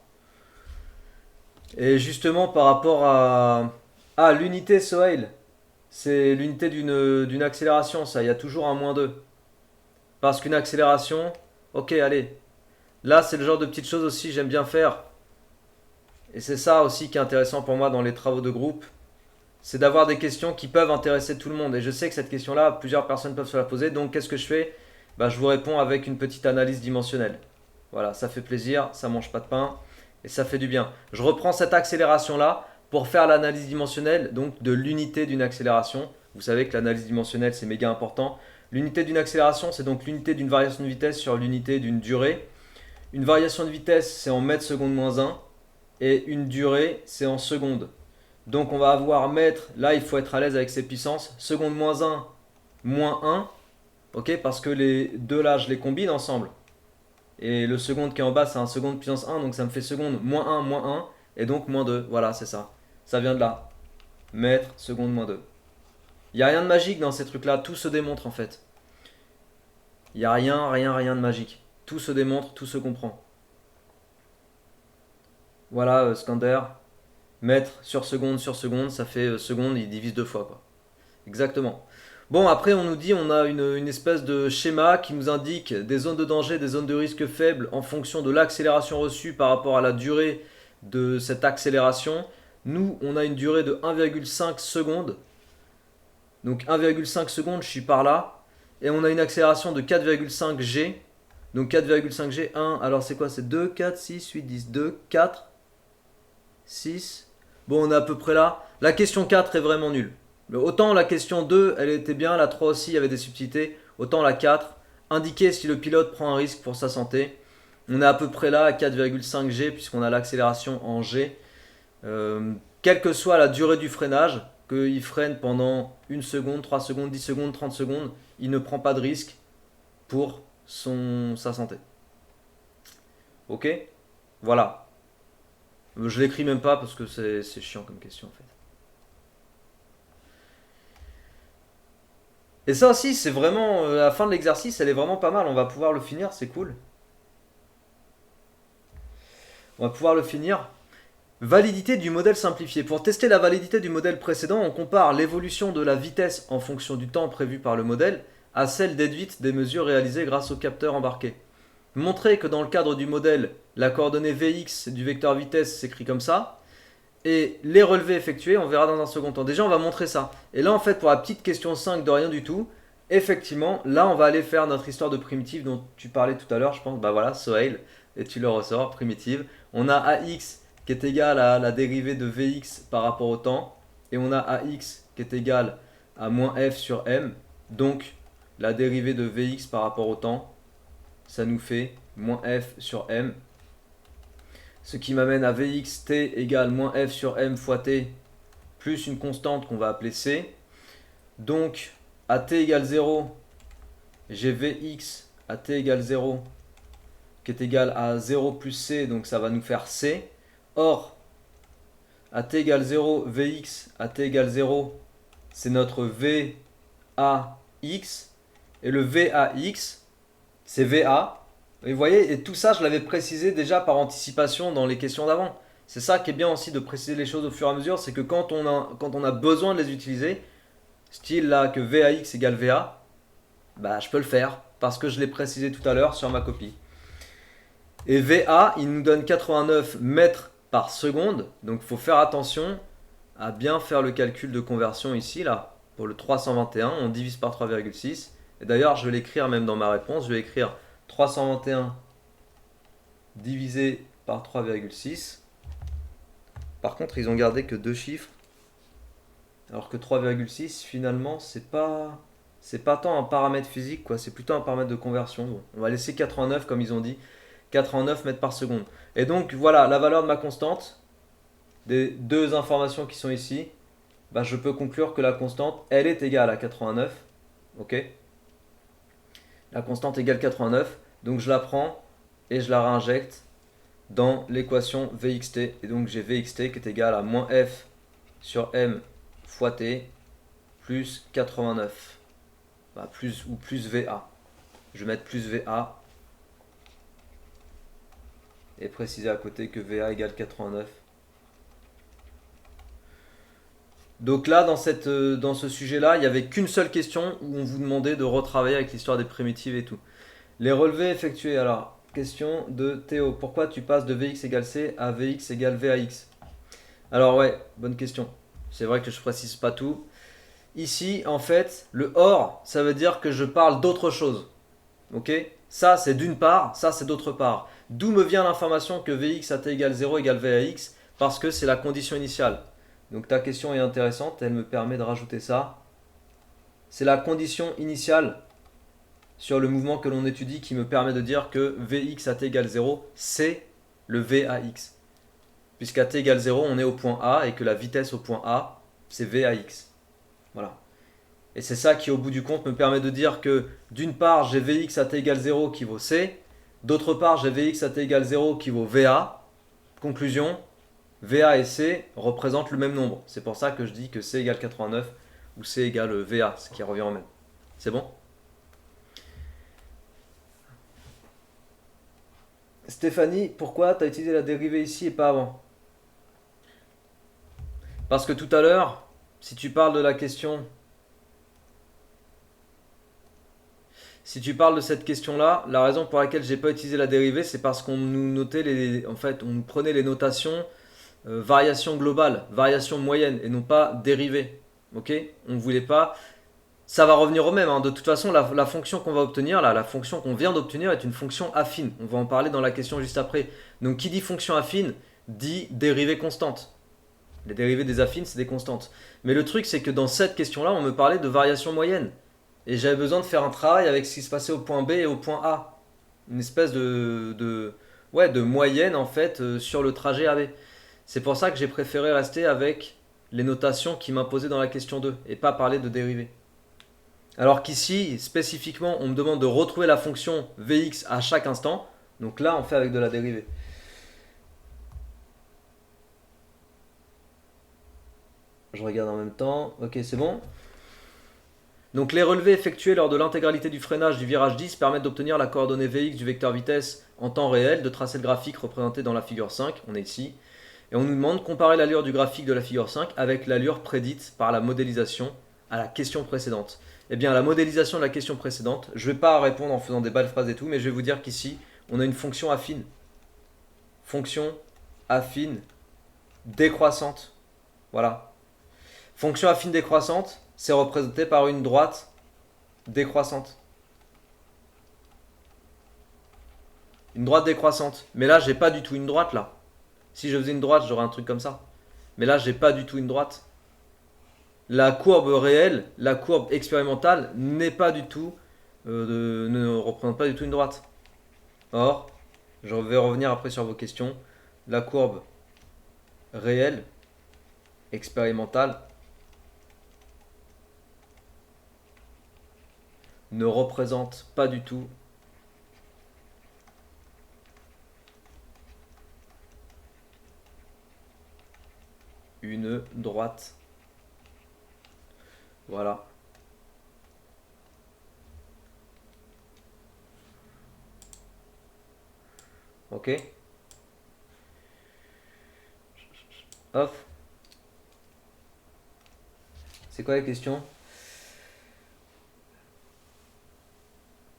S1: Et justement par rapport à l'unité Sohail, c'est l'unité d'une accélération, ça, il y a toujours un moins 2. Parce qu'une accélération, ok allez, là c'est le genre de petites choses aussi j'aime bien faire. Et c'est ça aussi qui est intéressant pour moi dans les travaux de groupe, c'est d'avoir des questions qui peuvent intéresser tout le monde. Et je sais que cette question-là, plusieurs personnes peuvent se la poser, donc qu'est-ce que je fais? Je vous réponds avec une petite analyse dimensionnelle. Voilà, ça fait plaisir, ça mange pas de pain, et ça fait du bien. Je reprends cette accélération-là pour faire l'analyse dimensionnelle, donc de l'unité d'une accélération. Vous savez que l'analyse dimensionnelle, c'est méga important. L'unité d'une accélération, c'est donc l'unité d'une variation de vitesse sur l'unité d'une durée. Une variation de vitesse, c'est en mètres secondes moins 1. Et une durée, c'est en secondes. Donc on va avoir mètre, là il faut être à l'aise avec ces puissances. Seconde moins 1, moins 1. Ok, parce que les deux là, je les combine ensemble. Et le seconde qui est en bas, c'est un seconde puissance 1. Donc ça me fait seconde moins 1, moins 1. Et donc moins 2. Voilà, c'est ça. Ça vient de là. Mètre, seconde, moins 2. Il n'y a rien de magique dans ces trucs-là. Tout se démontre en fait. Il n'y a rien de magique. Tout se démontre, tout se comprend. Voilà, Skander. Mètre sur seconde, ça fait seconde, il divise deux fois quoi. Exactement. Bon, après on nous dit on a une espèce de schéma qui nous indique des zones de danger, des zones de risque faibles en fonction de l'accélération reçue par rapport à la durée de cette accélération. Nous, on a une durée de 1,5 secondes. Donc 1,5 secondes, je suis par là. Et on a une accélération de 4,5 G. Donc 4,5 G, 1, alors c'est quoi? C'est 2, 4, 6, 8, 10, 2, 4, 6. Bon, on est à peu près là. La question 4 est vraiment nulle. Mais autant la question 2, elle était bien, la 3 aussi, il y avait des subtilités. Autant la 4, indiquer si le pilote prend un risque pour sa santé. On est à peu près là à 4,5 G, puisqu'on a l'accélération en G. Quelle que soit la durée du freinage, qu'il freine pendant 1 seconde, 3 secondes, 10 secondes, 30 secondes, il ne prend pas de risque pour sa santé. Ok? Voilà. Je l'écris même pas parce que c'est chiant comme question en fait. Et ça aussi, c'est vraiment. La fin de l'exercice, elle est vraiment pas mal. On va pouvoir le finir, c'est cool. On va pouvoir le finir. Validité du modèle simplifié. Pour tester la validité du modèle précédent, on compare l'évolution de la vitesse en fonction du temps prévu par le modèle à celle déduite des mesures réalisées grâce au capteur embarqué. Montrer que dans le cadre du modèle, la coordonnée Vx du vecteur vitesse s'écrit comme ça, et les relevés effectués, on verra dans un second temps. Déjà, on va montrer ça. Et là, en fait, pour la petite question 5 de rien du tout, effectivement, là, on va aller faire notre histoire de primitive dont tu parlais tout à l'heure, je pense. Bah voilà, Sohail, et tu le ressors, primitive. On a AX qui est égal à la dérivée de Vx par rapport au temps. Et on a AX qui est égal à moins f sur m. Donc, la dérivée de Vx par rapport au temps, ça nous fait moins f sur m. Ce qui m'amène à Vx t égale moins f sur m fois t plus une constante qu'on va appeler c. Donc, à t égale 0, j'ai Vx à t égale 0 qui est égal à 0 plus c, donc ça va nous faire c. Or, à t égale 0, Vx à t égale 0, c'est notre Vax. Et le Vax, c'est Va. Et vous voyez, et tout ça, je l'avais précisé déjà par anticipation dans les questions d'avant. C'est ça qui est bien aussi de préciser les choses au fur et à mesure, c'est que quand on a besoin de les utiliser, style là que Vax égale Va, bah je peux le faire parce que je l'ai précisé tout à l'heure sur ma copie. Et Va, il nous donne 89 mètres par seconde, donc il faut faire attention à bien faire le calcul de conversion ici, là, pour le 321, on divise par 3,6. Et d'ailleurs, je vais l'écrire même dans ma réponse, je vais écrire 321 divisé par 3,6. Par contre, ils ont gardé que deux chiffres, alors que 3,6, finalement, c'est pas tant un paramètre physique, quoi, c'est plutôt un paramètre de conversion. Bon, on va laisser 89 comme ils ont dit, 89 mètres par seconde. Et donc, voilà, la valeur de ma constante, des deux informations qui sont ici, bah, je peux conclure que la constante, elle est égale à 89. Ok ? La constante égale 89. Donc je la prends et je la réinjecte dans l'équation Vxt. Et donc j'ai Vxt qui est égal à moins f sur m fois t plus 89. Bah, plus Va. Je vais mettre plus Va. Et préciser à côté que Va égale 89. Donc là, dans ce sujet-là, il n'y avait qu'une seule question où on vous demandait de retravailler avec l'histoire des primitives et tout. Les relevés effectués. Alors, question de Théo. Pourquoi tu passes de Vx égale C à Vx égale Vax? Alors ouais, bonne question. C'est vrai que je ne précise pas tout. Ici, en fait, le or, ça veut dire que je parle d'autre chose. Ok? Ça, c'est d'une part, ça, c'est d'autre part. D'où me vient l'information que Vx à t égale 0 égale Vax? Parce que c'est la condition initiale. Donc ta question est intéressante, elle me permet de rajouter ça. C'est la condition initiale sur le mouvement que l'on étudie qui me permet de dire que Vx à t égale 0, c'est le Vax. Puisqu'à t égale 0, on est au point A et que la vitesse au point A, c'est Vax. Voilà. Et c'est ça qui, au bout du compte, me permet de dire que d'une part, j'ai Vx à t égale 0 qui vaut C, d'autre part, j'ai Vx à t égale 0 qui vaut Va. Conclusion, Va et C représentent le même nombre. C'est pour ça que je dis que C égale 89 ou C égale Va, ce qui revient au même. C'est bon? Stéphanie, pourquoi tu as utilisé la dérivée ici et pas avant? Parce que tout à l'heure, si tu parles de la question... Si tu parles de cette question-là, la raison pour laquelle j'ai pas utilisé la dérivée, c'est parce qu'on nous notait en fait, on nous prenait les notations variation globale, variation moyenne, et non pas dérivée. Ok? On ne voulait pas. Ça va revenir au même. Hein. De toute façon, la fonction qu'on va obtenir, là, la fonction qu'on vient d'obtenir est une fonction affine. On va en parler dans la question juste après. Donc, qui dit fonction affine dit dérivée constante. Les dérivées des affines, c'est des constantes. Mais le truc, c'est que dans cette question-là, on me parlait de variation moyenne. Et j'avais besoin de faire un travail avec ce qui se passait au point B et au point A. Une espèce de moyenne, en fait, sur le trajet AB. C'est pour ça que j'ai préféré rester avec les notations qui m'imposaient dans la question 2 et pas parler de dérivée. Alors qu'ici, spécifiquement, on me demande de retrouver la fonction Vx à chaque instant. Donc là, on fait avec de la dérivée. Je regarde en même temps. Ok, c'est bon. Donc les relevés effectués lors de l'intégralité du freinage du virage 10 permettent d'obtenir la coordonnée Vx du vecteur vitesse en temps réel, de tracer le graphique représenté dans la figure 5. On est ici. Et on nous demande de comparer l'allure du graphique de la figure 5 avec l'allure prédite par la modélisation à la question précédente. Eh bien, la modélisation de la question précédente, je ne vais pas répondre en faisant des belles phrases et tout, mais je vais vous dire qu'ici, on a une fonction affine. Fonction affine décroissante. Voilà. Fonction affine décroissante, c'est représenté par une droite décroissante. Une droite décroissante. Mais là, j'ai pas du tout une droite là. Si je faisais une droite, j'aurais un truc comme ça. Mais là, j'ai pas du tout une droite. La courbe réelle, la courbe expérimentale n'est pas du tout, ne représente pas du tout une droite. Or, je vais revenir après sur vos questions. La courbe réelle, expérimentale, ne représente pas du tout une droite. Voilà. Ok. Hop. C'est quoi la question?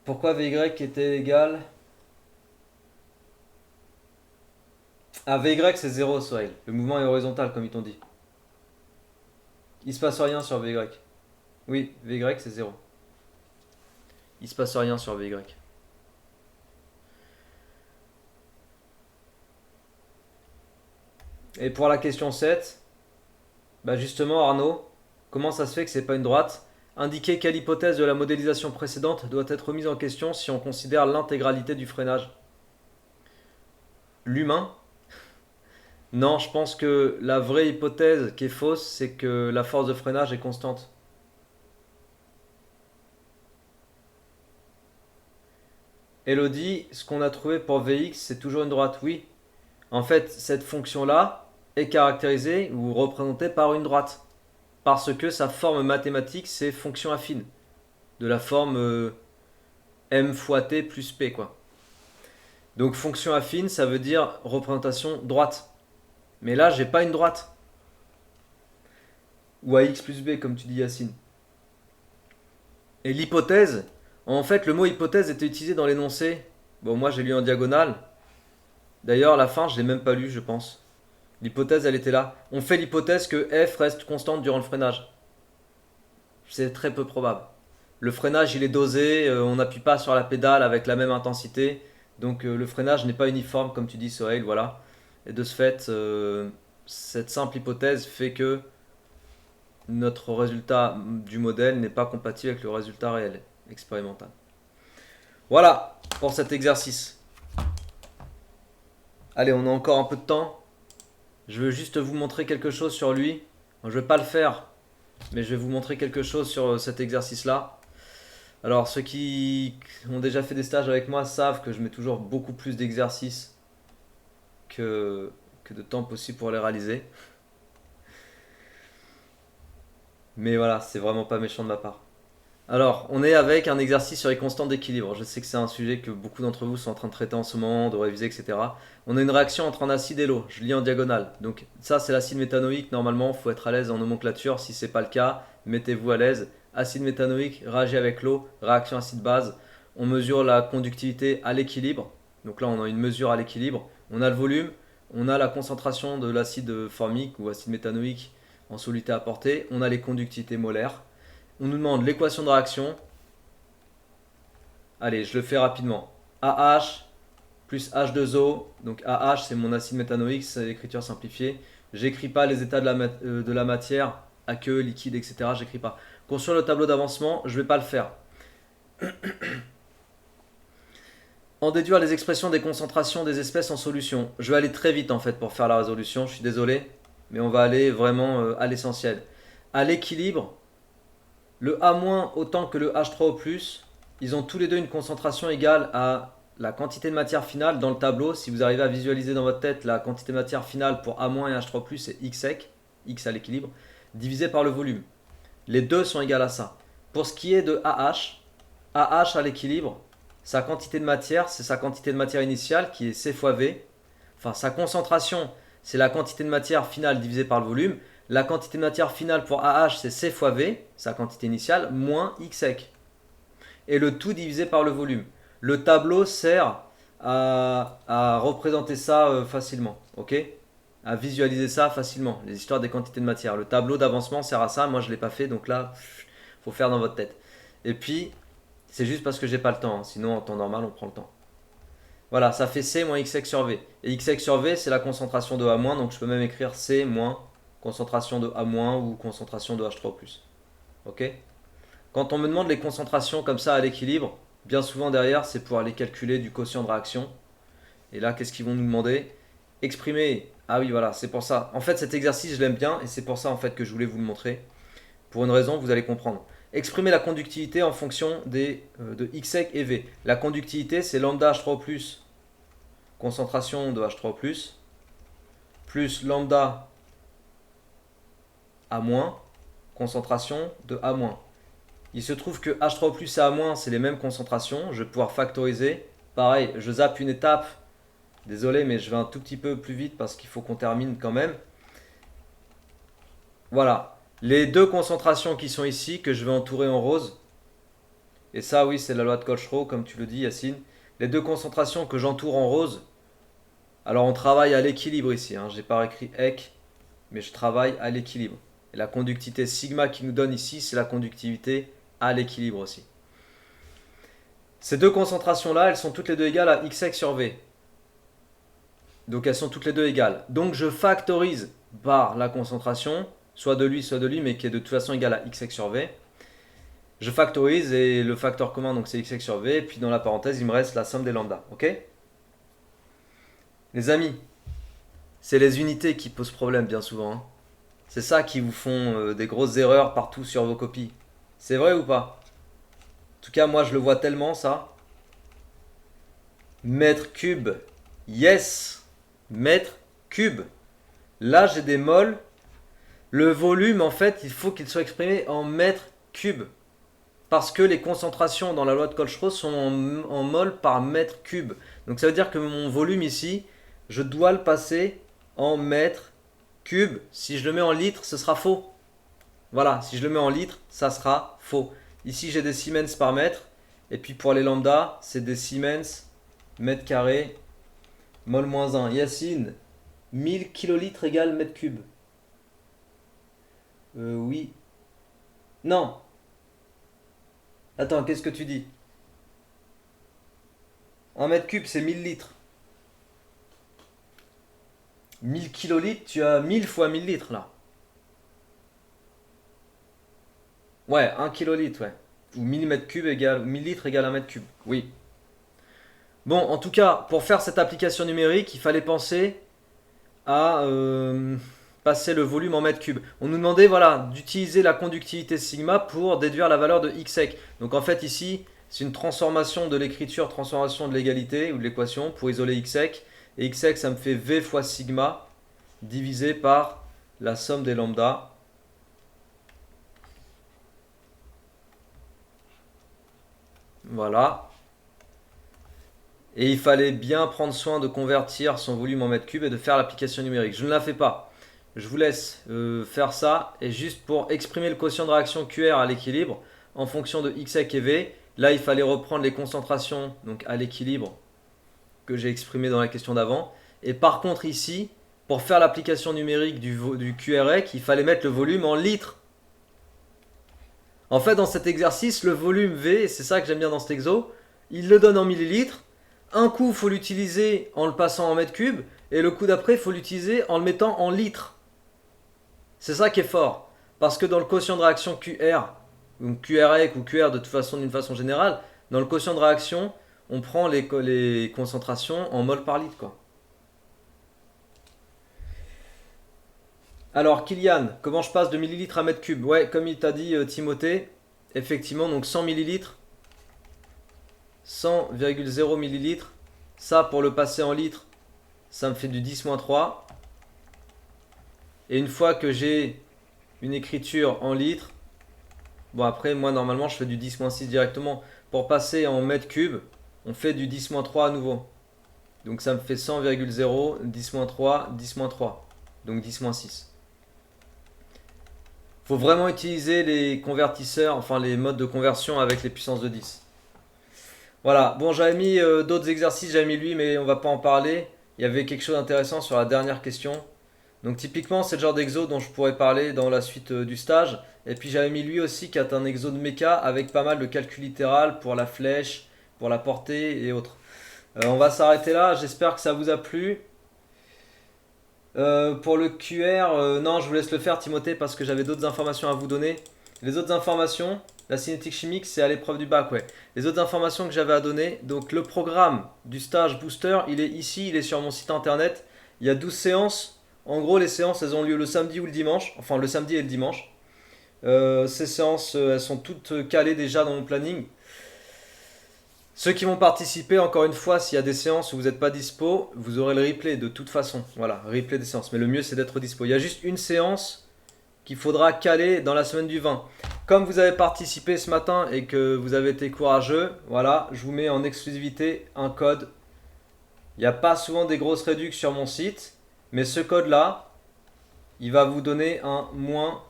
S1: Pourquoi VY était égal à VY c'est 0 Sohail. Le mouvement est horizontal comme ils t'ont dit. Il se passe rien sur VY. Oui, VY c'est 0. Il se passe rien sur VY. Et pour la question 7, bah justement Arnaud, comment ça se fait que c'est pas une droite? Indiquer quelle hypothèse de la modélisation précédente doit être remise en question si on considère l'intégralité du freinage. L'humain? Non, je pense que la vraie hypothèse qui est fausse, c'est que la force de freinage est constante. Elodie, ce qu'on a trouvé pour Vx, c'est toujours une droite, oui. En fait, cette fonction-là est caractérisée ou représentée par une droite. Parce que sa forme mathématique, c'est fonction affine. De la forme m fois t plus p, quoi. Donc fonction affine, ça veut dire représentation droite. Mais là, j'ai pas une droite. Ou à x plus b, comme tu dis Yacine. Et l'hypothèse, en fait, le mot hypothèse était utilisé dans l'énoncé. Bon, moi j'ai lu en diagonale. D'ailleurs, la fin, je l'ai même pas lu, je pense. L'hypothèse, elle était là. On fait l'hypothèse que f reste constante durant le freinage. C'est très peu probable. Le freinage, il est dosé, on n'appuie pas sur la pédale avec la même intensité. Donc le freinage n'est pas uniforme, comme tu dis, Sohail, voilà. Et de ce fait, cette simple hypothèse fait que notre résultat du modèle n'est pas compatible avec le résultat réel, expérimental. Voilà pour cet exercice. Allez, on a encore un peu de temps. Je veux juste vous montrer quelque chose sur lui. Je ne vais pas le faire, mais je vais vous montrer quelque chose sur cet exercice-là. Alors, ceux qui ont déjà fait des stages avec moi savent que je mets toujours beaucoup plus d'exercices que de temps possible pour les réaliser. Mais voilà, c'est vraiment pas méchant de ma part. Alors, on est avec un exercice sur les constantes d'équilibre. Je sais que c'est un sujet que beaucoup d'entre vous sont en train de traiter en ce moment, de réviser, etc. On a une réaction entre un acide et l'eau. Je lis en diagonale. Donc ça, c'est l'acide méthanoïque. Normalement, il faut être à l'aise en nomenclature. Si c'est pas le cas, mettez-vous à l'aise. Acide méthanoïque réagit avec l'eau, réaction acide-base. On mesure la conductivité à l'équilibre. Donc là, on a une mesure à l'équilibre. On a le volume, on a la concentration de l'acide formique ou acide méthanoïque en soluté apportée. On a les conductivités molaires. On nous demande l'équation de réaction. Allez, je le fais rapidement. AH plus H2O. Donc AH, c'est mon acide méthanoïque, c'est l'écriture simplifiée. J'écris pas les états de la matière, aqueux, liquide, etc. J'écris pas. Construire le tableau d'avancement, je vais pas le faire. En déduire les expressions des concentrations des espèces en solution. Je vais aller très vite en fait pour faire la résolution, je suis désolé. Mais on va aller vraiment à l'essentiel. À l'équilibre, le A- autant que le H3O+, ils ont tous les deux une concentration égale à la quantité de matière finale dans le tableau. Si vous arrivez à visualiser dans votre tête la quantité de matière finale pour A- et H3+, c'est X sec, X à l'équilibre, divisé par le volume. Les deux sont égales à ça. Pour ce qui est de AH à l'équilibre, sa quantité de matière, c'est sa quantité de matière initiale qui est C fois V. Enfin, sa concentration, c'est la quantité de matière finale divisée par le volume. La quantité de matière finale pour AH, c'est C fois V, sa quantité initiale, moins X sec. Et le tout divisé par le volume. Le tableau sert à représenter ça facilement, ok? À visualiser ça facilement, les histoires des quantités de matière. Le tableau d'avancement sert à ça, moi je ne l'ai pas fait, donc là, faut faire dans votre tête. Et puis, c'est juste parce que j'ai pas le temps, hein. Sinon en temps normal on prend le temps. Voilà, ça fait C moins XX sur V. Et XX sur V, c'est la concentration de A-, donc je peux même écrire C moins concentration de A- ou concentration de H3O+. Ok? Quand on me demande les concentrations comme ça à l'équilibre, bien souvent derrière, c'est pour aller calculer du quotient de réaction. Et là, qu'est-ce qu'ils vont nous demander? Exprimer. Ah oui, voilà, c'est pour ça. En fait, cet exercice, je l'aime bien et c'est pour ça en fait que je voulais vous le montrer. Pour une raison, vous allez comprendre. Exprimer la conductivité en fonction de X et V. La conductivité, c'est lambda H3O+, concentration de H3O+, plus lambda A-, concentration de A-. Il se trouve que H3O+ et A-, c'est les mêmes concentrations. Je vais pouvoir factoriser. Pareil, je zappe une étape. Désolé, mais je vais un tout petit peu plus vite parce qu'il faut qu'on termine quand même. Voilà. Les deux concentrations qui sont ici, que je vais entourer en rose. Et ça, oui, c'est la loi de Koch-Rowe, comme tu le dis, Yacine. Les deux concentrations que j'entoure en rose. Alors, on travaille à l'équilibre ici. Je n'ai pas écrit EC, mais je travaille à l'équilibre. Et la conductivité sigma qui nous donne ici, c'est la conductivité à l'équilibre aussi. Ces deux concentrations-là, elles sont toutes les deux égales à Xx sur V. Donc elles sont toutes les deux égales. Donc je factorise par la concentration, soit de lui, mais qui est de toute façon égale à Xx sur V. Je factorise et le facteur commun, donc c'est Xx sur V. Et puis dans la parenthèse, il me reste la somme des lambda. Ok? Les amis, c'est les unités qui posent problème bien souvent. C'est ça qui vous font des grosses erreurs partout sur vos copies. C'est vrai ou pas? En tout cas, moi je le vois tellement ça. Mètre cube. Yes! Mètre cube. Là, j'ai des moles. Le volume, en fait, il faut qu'il soit exprimé en mètres cubes. Parce que les concentrations dans la loi de Koch-Rowe sont en mol par mètre cube. Donc ça veut dire que mon volume ici, je dois le passer en mètres cubes. Si je le mets en litres, ce sera faux. Voilà, si je le mets en litres, ça sera faux. Ici, j'ai des Siemens par mètre. Et puis pour les lambda, c'est des Siemens mètre carré mol moins 1. Yacine, 1000 kilolitres égale mètre cube. Oui. Non. Attends, qu'est-ce que tu dis? Un mètre cube, c'est 1000 litres. 1000 kilolitres, tu as 1000 fois 1000 litres là. Ouais, 1 kilolitre, ouais. Ou 1000 mètres cubes égale, 1000 litres égale 1 mètre cube. Oui. Bon, en tout cas, pour faire cette application numérique, il fallait penser à passer le volume en mètres cubes. On nous demandait voilà, d'utiliser la conductivité sigma pour déduire la valeur de xsec. Donc en fait ici, c'est une transformation de l'écriture, transformation de l'égalité ou de l'équation pour isoler xsec. Et xsec, ça me fait v fois sigma divisé par la somme des lambda. Voilà. Et il fallait bien prendre soin de convertir son volume en mètres cubes et de faire l'application numérique. Je ne la fais pas. Je vous laisse faire ça. Et juste pour exprimer le quotient de réaction QR à l'équilibre, en fonction de Xec et V, là il fallait reprendre les concentrations donc à l'équilibre que j'ai exprimé dans la question d'avant. Et par contre ici, pour faire l'application numérique du QREC, il fallait mettre le volume en litres. En fait, dans cet exercice, le volume V, c'est ça que j'aime bien dans cet exo, il le donne en millilitres. Un coup, il faut l'utiliser en le passant en mètres cubes, et le coup d'après, il faut l'utiliser en le mettant en litres. C'est ça qui est fort. Parce que dans le quotient de réaction QR, donc QREC ou QR de toute façon d'une façon générale, dans le quotient de réaction, on prend les concentrations en mol par litre, quoi. Alors, Kylian, comment je passe de millilitres à mètre cube? Ouais, comme il t'a dit Timothée, effectivement, donc 100 millilitres, 100,0 millilitres. Ça, pour le passer en litres, ça me fait du 10-3. Et une fois que j'ai une écriture en litres, bon après, moi normalement, je fais du 10-6 directement. Pour passer en mètres cubes, on fait du 10-3 à nouveau. Donc ça me fait 100,0, 10-3, 10-3. Donc 10-6. Faut vraiment utiliser les convertisseurs, enfin les modes de conversion avec les puissances de 10. Voilà, bon j'avais mis d'autres exercices, j'avais mis lui mais on va pas en parler. Il y avait quelque chose d'intéressant sur la dernière question. Donc typiquement c'est le genre d'exo dont je pourrais parler dans la suite du stage. Et puis j'avais mis lui aussi qui est un exo de méca avec pas mal de calcul littéral pour la flèche, pour la portée et autres. On va s'arrêter là. J'espère que ça vous a plu. Pour le QR, non, je vous laisse le faire, Timothée, parce que j'avais d'autres informations à vous donner. Les autres informations, la cinétique chimique, c'est à l'épreuve du bac, ouais. Les autres informations que j'avais à donner, donc le programme du stage booster, il est ici, il est sur mon site internet. Il y a 12 séances. En gros, les séances, elles ont lieu le samedi ou le dimanche. Enfin, le samedi et le dimanche. Ces séances, elles sont toutes calées déjà dans mon planning. Ceux qui vont participer, encore une fois, s'il y a des séances où vous n'êtes pas dispo, vous aurez le replay de toute façon. Voilà, replay des séances. Mais le mieux, c'est d'être dispo. Il y a juste une séance qu'il faudra caler dans la semaine du 20. Comme vous avez participé ce matin et que vous avez été courageux, voilà, je vous mets en exclusivité un code. Il n'y a pas souvent des grosses réductions sur mon site, mais ce code-là, il va vous donner un moins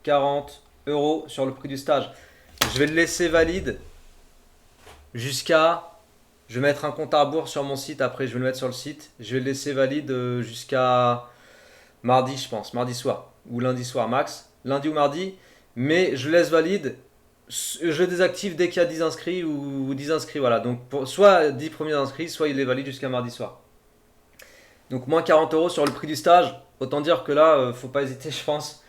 S1: 40 € sur le prix du stage. Je vais le laisser valide jusqu'à. Je vais mettre un compte à rebours sur mon site, après je vais le mettre sur le site. Je vais le laisser valide jusqu'à mardi, je pense, mardi soir ou lundi soir max, lundi ou mardi. Mais je laisse valide, je désactive dès qu'il y a 10 inscrits ou 10 inscrits. Voilà, donc soit 10 premiers inscrits, soit il est valide jusqu'à mardi soir. Donc moins 40 € sur le prix du stage. Autant dire que là, faut pas hésiter, je pense.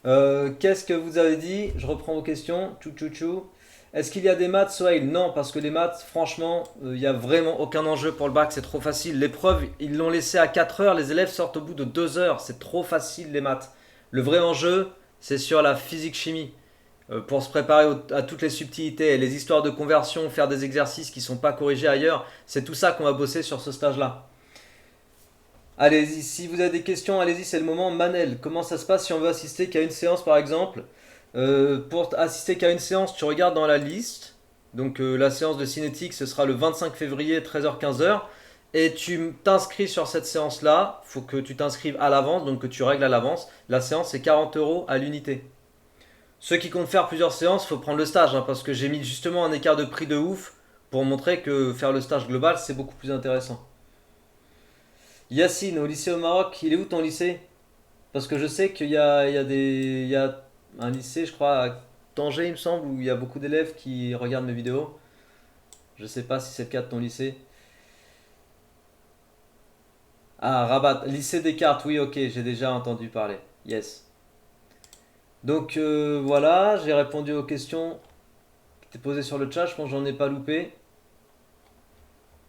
S1: Qu'est-ce que vous avez dit? Je reprends vos questions. Tchou tchou tchou. Est-ce qu'il y a des maths, Sohail? Non, parce que les maths, franchement, il n'y a vraiment aucun enjeu pour le bac, c'est trop facile. L'épreuve, ils l'ont laissé à 4 heures, les élèves sortent au bout de 2 heures, c'est trop facile les maths. Le vrai enjeu, c'est sur la physique-chimie. Pour se préparer à toutes les subtilités, les histoires de conversion, faire des exercices qui ne sont pas corrigés ailleurs, c'est tout ça qu'on va bosser sur ce stage-là. Allez-y, si vous avez des questions, allez-y, c'est le moment. Manel, comment ça se passe si on veut assister qu'à une séance par exemple? Pour assister qu'à une séance, tu regardes dans la liste. Donc la séance de cinétique, ce sera le 25 février, 13h-15h. Et tu t'inscris sur cette séance-là. Il faut que tu t'inscrives à l'avance, donc que tu règles à l'avance. La séance, c'est 40 € à l'unité. Ceux qui comptent faire plusieurs séances, il faut prendre le stage, hein, parce que j'ai mis justement un écart de prix de ouf pour montrer que faire le stage global, c'est beaucoup plus intéressant. Yacine, au lycée au Maroc, il est où ton lycée? Parce que je sais il y a un lycée, je crois, à Tanger, il me semble, où il y a beaucoup d'élèves qui regardent mes vidéos. Je sais pas si c'est le cas de ton lycée. Ah, Rabat, lycée Descartes, oui, ok, j'ai déjà entendu parler. Yes. Donc voilà, j'ai répondu aux questions qui étaient posées sur le chat, je pense que j'en ai pas loupé.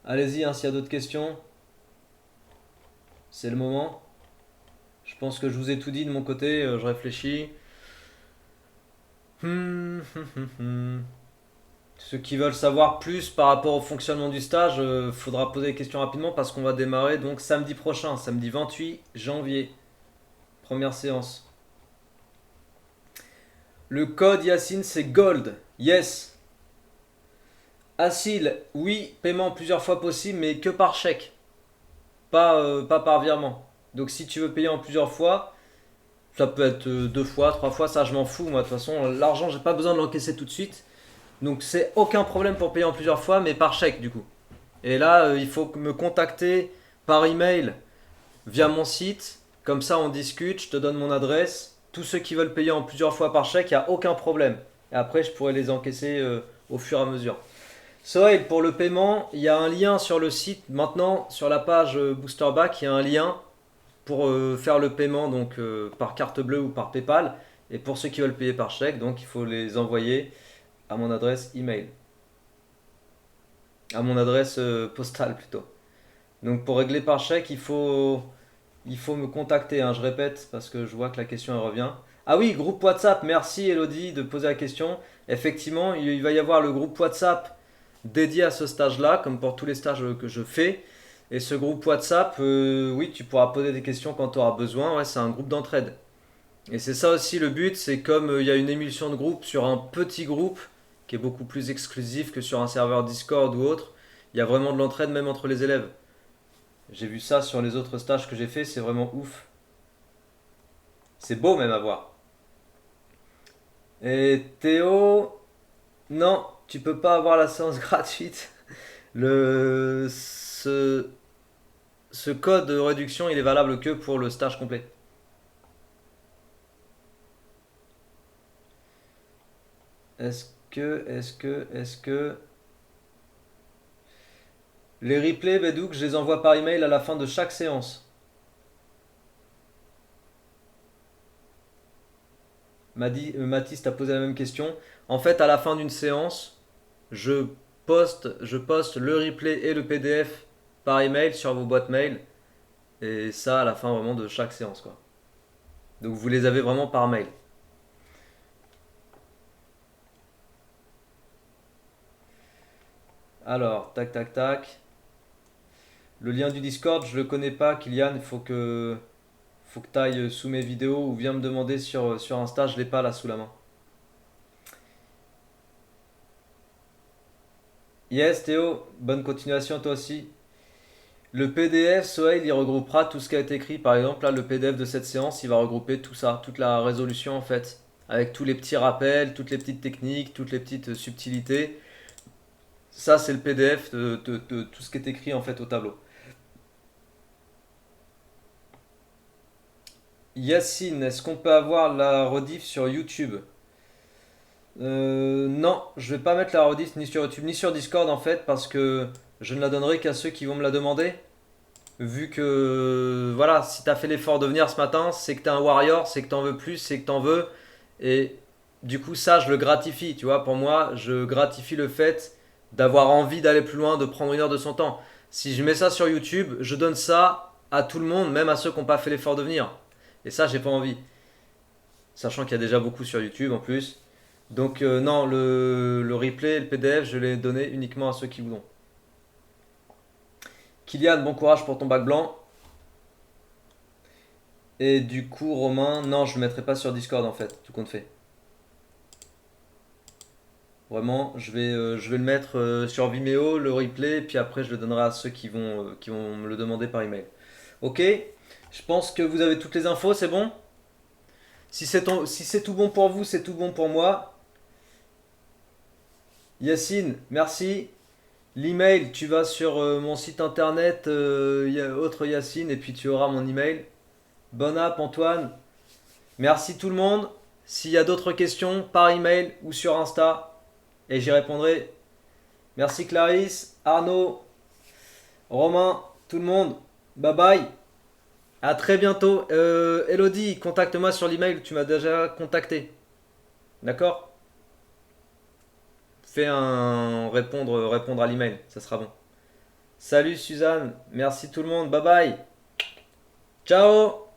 S1: Allez-y, hein, s'il y a d'autres questions, c'est le moment. Je pense que je vous ai tout dit de mon côté, je réfléchis. Ceux qui veulent savoir plus par rapport au fonctionnement du stage, faudra poser des questions rapidement parce qu'on va démarrer donc samedi prochain, samedi 28 janvier. Première séance. Le code Yacine c'est Gold. Yes. Acile, oui, paiement plusieurs fois possible, mais que par chèque, pas par virement. Donc si tu veux payer en plusieurs fois, ça peut être deux fois, trois fois, ça je m'en fous. Moi de toute façon, l'argent j'ai pas besoin de l'encaisser tout de suite. Donc c'est aucun problème pour payer en plusieurs fois, mais par chèque du coup. Et là, il faut me contacter par email via mon site. Comme ça, on discute, je te donne mon adresse. Tous ceux qui veulent payer en plusieurs fois par chèque, il n'y a aucun problème. Et après, je pourrai les encaisser au fur et à mesure. Sohail, pour le paiement, il y a un lien sur le site. Maintenant, sur la page Boosterback, il y a un lien pour faire le paiement donc par carte bleue ou par PayPal. Et pour ceux qui veulent payer par chèque, donc il faut les envoyer à mon adresse email. À mon adresse postale plutôt. Donc pour régler par chèque, il faut me contacter, hein, je répète, parce que je vois que la question elle revient. Ah oui, groupe WhatsApp, merci Elodie de poser la question. Effectivement, il va y avoir le groupe WhatsApp dédié à ce stage-là, comme pour tous les stages que je fais. Et ce groupe WhatsApp, oui, tu pourras poser des questions quand tu auras besoin. Ouais, c'est un groupe d'entraide. Et c'est ça aussi le but, c'est comme il y a une émulsion de groupe sur un petit groupe qui est beaucoup plus exclusif que sur un serveur Discord ou autre, il y a vraiment de l'entraide même entre les élèves. J'ai vu ça sur les autres stages que j'ai fait, c'est vraiment ouf. C'est beau même à voir. Et Théo, non, tu peux pas avoir la séance gratuite. Le ce code de réduction, il est valable que pour le stage complet. Est-ce que Les replays, Bedouk, je les envoie par email à la fin de chaque séance. Mathis t'a posé la même question. En fait, à la fin d'une séance, je je poste le replay et le PDF par email sur vos boîtes mail. Et ça à la fin vraiment de chaque séance, quoi. Donc vous les avez vraiment par mail. Alors, tac tac tac. Le lien du Discord, je le connais pas, Kylian. Faut que tu ailles sous mes vidéos ou viens me demander sur Insta. Je l'ai pas là sous la main. Yes, Théo, bonne continuation à toi aussi. Le PDF, Sohail, il regroupera tout ce qui a été écrit. Par exemple, là, le PDF de cette séance, il va regrouper tout ça, toute la résolution en fait, avec tous les petits rappels, toutes les petites techniques, toutes les petites subtilités. Ça, c'est le PDF de tout ce qui est écrit en fait au tableau. Yacine, est-ce qu'on peut avoir la rediff sur YouTube? Non, je vais pas mettre la rediff ni sur YouTube ni sur Discord en fait parce que je ne la donnerai qu'à ceux qui vont me la demander. Vu que voilà, si t'as fait l'effort de venir ce matin, c'est que t'es un warrior, c'est que t'en veux plus, c'est que t'en veux. Et du coup, ça, je le gratifie, tu vois. Pour moi, je gratifie le fait d'avoir envie d'aller plus loin, de prendre une heure de son temps. Si je mets ça sur YouTube, je donne ça à tout le monde, même à ceux qui n'ont pas fait l'effort de venir. Et ça, j'ai pas envie. Sachant qu'il y a déjà beaucoup sur YouTube en plus. Donc, non, le replay, le PDF, je l'ai donné uniquement à ceux qui voudront. Kylian, bon courage pour ton bac blanc. Et du coup, Romain, non, je le mettrai pas sur Discord en fait, tout compte fait. Vraiment, je vais le mettre sur Vimeo, le replay, et puis après je le donnerai à ceux qui vont me le demander par email. Ok, je pense que vous avez toutes les infos, c'est bon? Si c'est tout bon pour vous, c'est tout bon pour moi. Yacine, merci. L'email, tu vas sur mon site internet, autre Yacine, et puis tu auras mon email. Bonne app, Antoine. Merci tout le monde. S'il y a d'autres questions, par email ou sur Insta, et j'y répondrai. Merci Clarisse, Arnaud, Romain, tout le monde. Bye bye. À très bientôt. Elodie, contacte-moi sur l'email. Tu m'as déjà contacté. D'accord? Fais un répondre à l'email. Ça sera bon. Salut Suzanne. Merci tout le monde. Bye bye. Ciao.